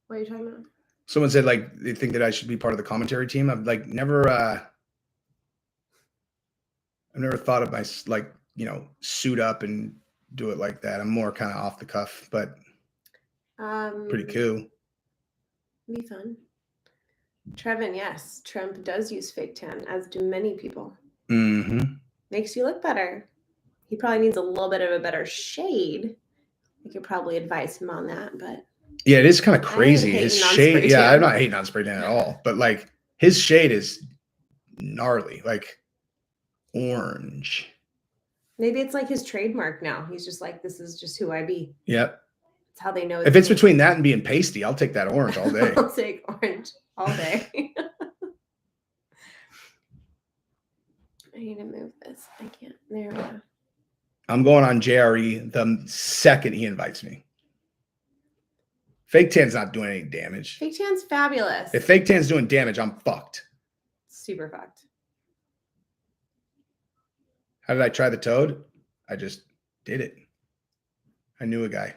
What are you talking about? Someone said like they think that I should be part of the commentary team. I've like never. I've never thought of my suit up and do it like that. I'm more kind of off the cuff, but pretty cool. Be fun. Trevin, yes, Trump does use fake tan, as do many people. Mm-hmm. Makes you look better. He probably needs a little bit of a better shade. I could probably advise him on that, but yeah, it is kind of crazy. His shade, yeah, I'm not hating on spray tan at all, but like his shade is gnarly, like orange. Maybe it's like his trademark now. He's just like, this is just who I be. Yep. That's how they know. If it's between that and being pasty, I'll take that orange all day. I'll take orange all day. I need to move this. I can't. There we go. I'm going on JRE the second he invites me. Fake tan's not doing any damage. Fake tan's fabulous. If fake tan's doing damage, I'm fucked. Super fucked. How did I try the Toad? I just did it. I knew a guy.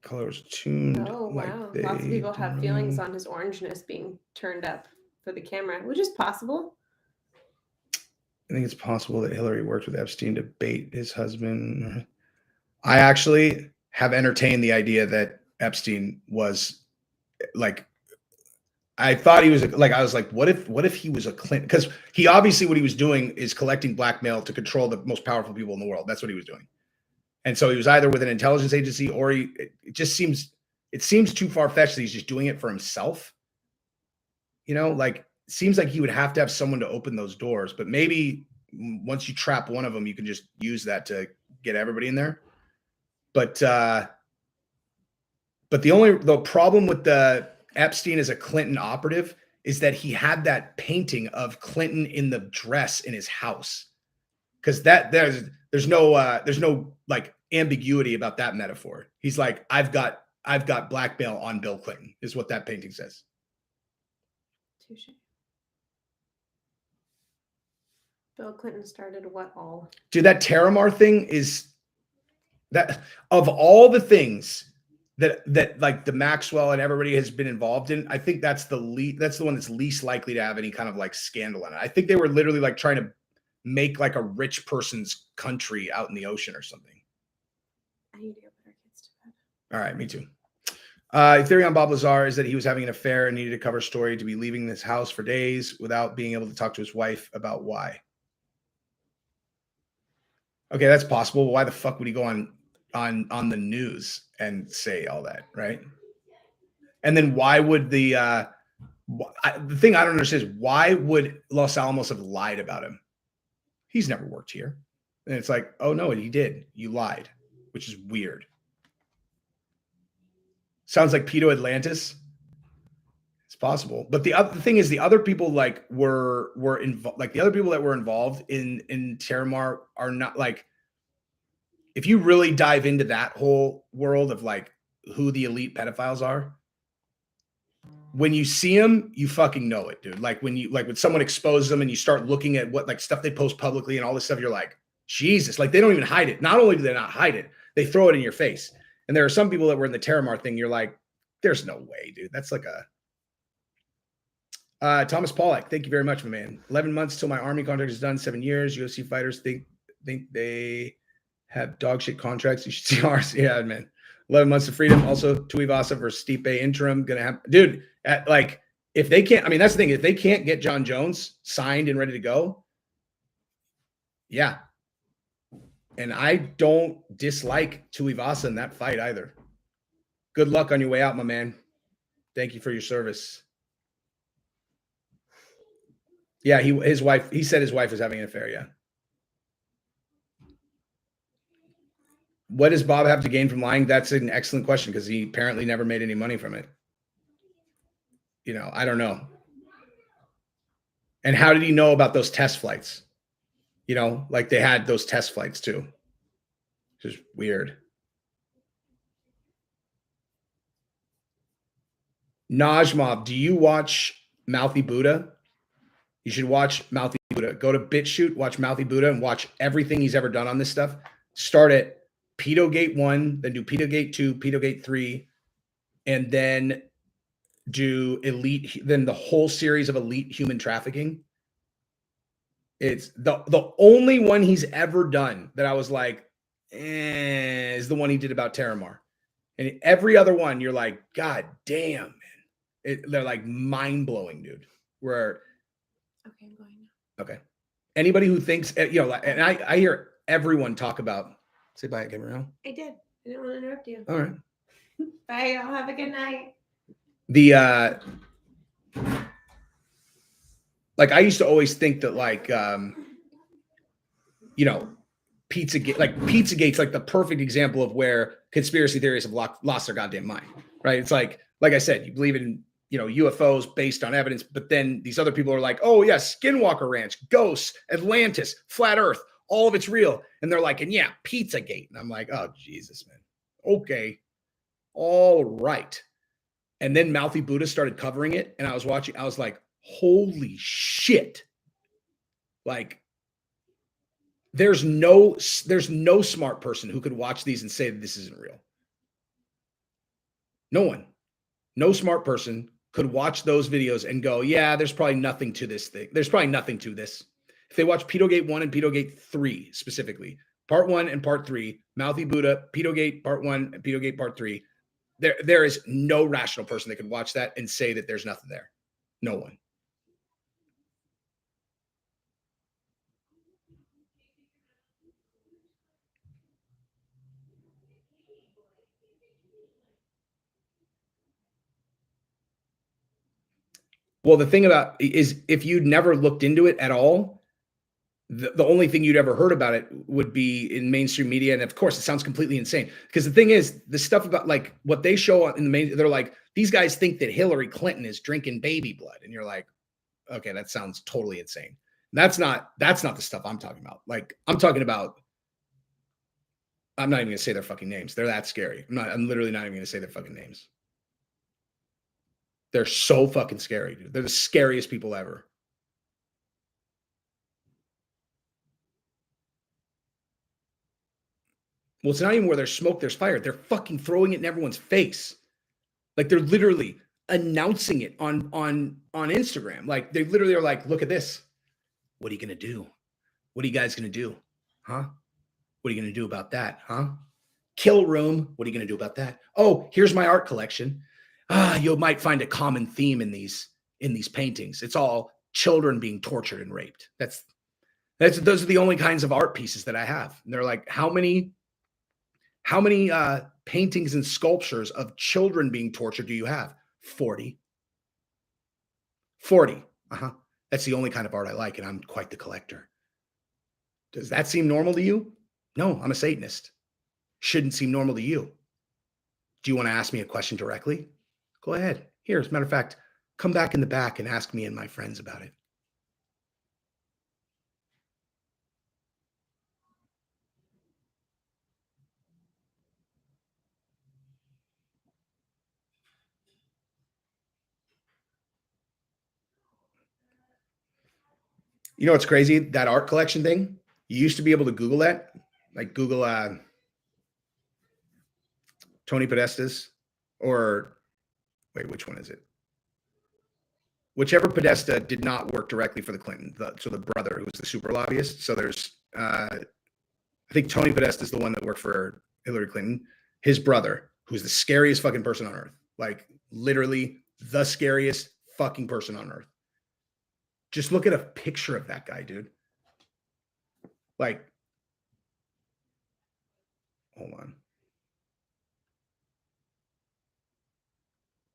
Colors tuned. Oh, wow. Like lots of people have feelings on his orangeness being turned up. for the camera, which is possible. I think it's possible that Hillary worked with Epstein to bait his husband. I actually have entertained the idea that Epstein was like, I thought he was like, I was like, what if he was a Clinton? Because he obviously what he was doing is collecting blackmail to control the most powerful people in the world. That's what he was doing. And so he was either with an intelligence agency or it seems too far-fetched that he's just doing it for himself. You know, like, seems like he would have to have someone to open those doors, but maybe once you trap one of them, you can just use that to get everybody in there. But the problem with the Epstein as a Clinton operative is that he had that painting of Clinton in the dress in his house. Because there's no like ambiguity about that metaphor. He's like, I've got blackmail on Bill Clinton, is what that painting says. Touche. Bill Clinton started what all? Dude, that Terramar thing is that of all the things that like the Maxwell and everybody has been involved in, I think that's the one that's least likely to have any kind of like scandal in it. I think they were literally like trying to make like a rich person's country out in the ocean or something. I need to go put our kids to bed. All right, me too. Theory on Bob Lazar is that he was having an affair and needed a cover story to be leaving this house for days without being able to talk to his wife about why. Okay, that's possible. Why the fuck would he go on the news and say all that, right? And then why would the thing I don't understand is why would Los Alamos have lied about him? He's never worked here. And it's like, oh no, he did. You lied, which is weird. Sounds like Pedo Atlantis. It's possible. But the thing is, the other people like were involved, like the other people that were involved in Terramar are not like, if you really dive into that whole world of like who the elite pedophiles are, when you see them, you fucking know it, dude. Like when someone exposes them and you start looking at what like stuff they post publicly and all this stuff, you're like, Jesus, like they don't even hide it. Not only do they not hide it, they throw it in your face. And there are some people that were in the Terramar thing. You're like, there's no way, dude. That's like a Thomas Pollack. Thank you very much, my man. 11 months till my army contract is done. 7 years. UFC fighters think they have dog shit contracts. You should see ours. Yeah, man. 11 months of freedom. Also, Tuivasa versus Stipe interim. Gonna have, dude. Like, if they can't, I mean, that's the thing. If they can't get John Jones signed and ready to go, yeah. And I don't dislike Tuivasa in that fight either. Good luck on your way out, my man. Thank you for your service. Yeah, he said his wife was having an affair, yeah. What does Bob have to gain from lying? That's an excellent question because he apparently never made any money from it. You know, I don't know. And how did he know about those test flights? You know, like they had those test flights too. Just weird. Najmob, do you watch Mouthy Buddha? You should watch Mouthy Buddha. Go to BitChute, watch Mouthy Buddha, and watch everything he's ever done on this stuff. Start at Pedogate 1, then do Pedogate 2, Pedogate 3, and then do Elite, then the whole series of Elite Human Trafficking. It's the only one he's ever done that I was like, is the one he did about Terramar. And every other one, you're like, God damn, man. They're like mind-blowing, dude. Okay, I'm going now. Okay. Anybody who thinks, you know, and I hear everyone talk about, say bye, Gabrielle. I did. I didn't want to interrupt you. All right. Bye. I'll have a good night. Like I used to always think that like, you know, Pizzagate's like the perfect example of where conspiracy theories have lost their goddamn mind, right? It's like I said, you believe in, you know, UFOs based on evidence, but then these other people are like, oh yeah, Skinwalker Ranch, ghosts, Atlantis, flat Earth, all of it's real. And they're like, and yeah, Pizzagate. And I'm like, oh Jesus, man. Okay. All right. And then Mouthy Buddha started covering it. And I was watching, I was like, holy shit. Like, there's no smart person who could watch these and say that this isn't real. No one. No smart person could watch those videos and go, yeah, there's probably nothing to this thing. There's probably nothing to this. If they watch Pedogate 1 and Pedogate 3 specifically, part 1 and part 3, Mouthy Buddha, Pedogate part 1 and Pedogate part 3, there is no rational person that could watch that and say that there's nothing there. No one. Well, the thing about is if you'd never looked into it at all, the only thing you'd ever heard about it would be in mainstream media. And of course, it sounds completely insane because the thing is, the stuff about like what they show in the main, they're like, these guys think that Hillary Clinton is drinking baby blood. And you're like, okay, that sounds totally insane. That's not the stuff I'm talking about. Like, I'm talking about, I'm not even gonna say their fucking names. They're that scary. I'm literally not even gonna say their fucking names. They're so fucking scary, dude. They're the scariest people ever. Well, it's not even where there's smoke, there's fire. They're fucking throwing it in everyone's face. Like they're literally announcing it on Instagram. Like they literally are like, look at this. What are you gonna do? What are you guys gonna do? Huh? What are you gonna do about that? Huh? Kill room. What are you gonna do about that? Oh, here's my art collection. You might find a common theme in these paintings. It's all children being tortured and raped. Those are the only kinds of art pieces that I have. And they're like, how many paintings and sculptures of children being tortured do you have? 40. 40. That's the only kind of art I like, and I'm quite the collector. Does that seem normal to you? No, I'm a Satanist. Shouldn't seem normal to you. Do you want to ask me a question directly? Go ahead. Here, as a matter of fact, come back in the back and ask me and my friends about it. You know what's crazy? That art collection thing, you used to be able to Google that. Like Google Tony Podesta's, or wait, which one is it? Whichever Podesta did not work directly for the Clinton, so the brother who was the super lobbyist. So there's, I think Tony Podesta is the one that worked for Hillary Clinton. His brother, who's the scariest fucking person on earth, like literally the scariest fucking person on earth. Just look at a picture of that guy, dude. Like, hold on.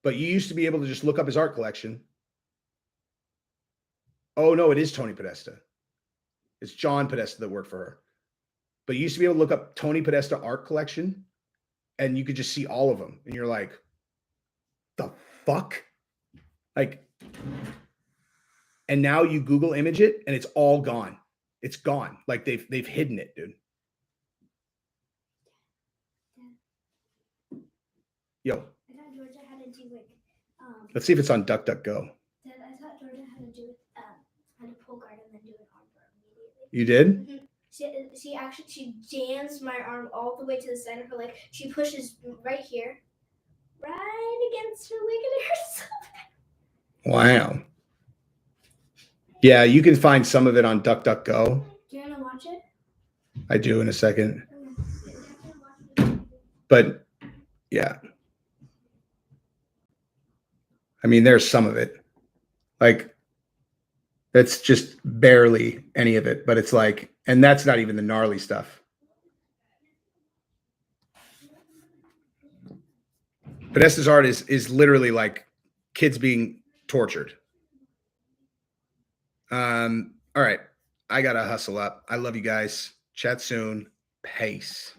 But you used to be able to just look up his art collection. Oh, no, it is Tony Podesta. It's John Podesta that worked for her. But you used to be able to look up Tony Podesta art collection, and you could just see all of them. And you're like, the fuck? Like, and now you Google image it, and it's all gone. It's gone. Like they've hidden it, dude. Yo. I thought Georgia had to do like. Let's see if it's on DuckDuckGo. Dad, I thought Georgia had to do had to pull guard and then do an arm bar immediately. You did? Mm-hmm. She jams my arm all the way to the center of her leg. She pushes right here, right against her leg, and it hurts so bad. Wow. Yeah, you can find some of it on DuckDuckGo. Do you want to watch it? I do in a second. But yeah. I mean, there's some of it. Like, that's just barely any of it, but it's like, and that's not even the gnarly stuff. Podesta's art is literally like kids being tortured. All right. I gotta hustle up. I love you guys. Chat soon. Peace.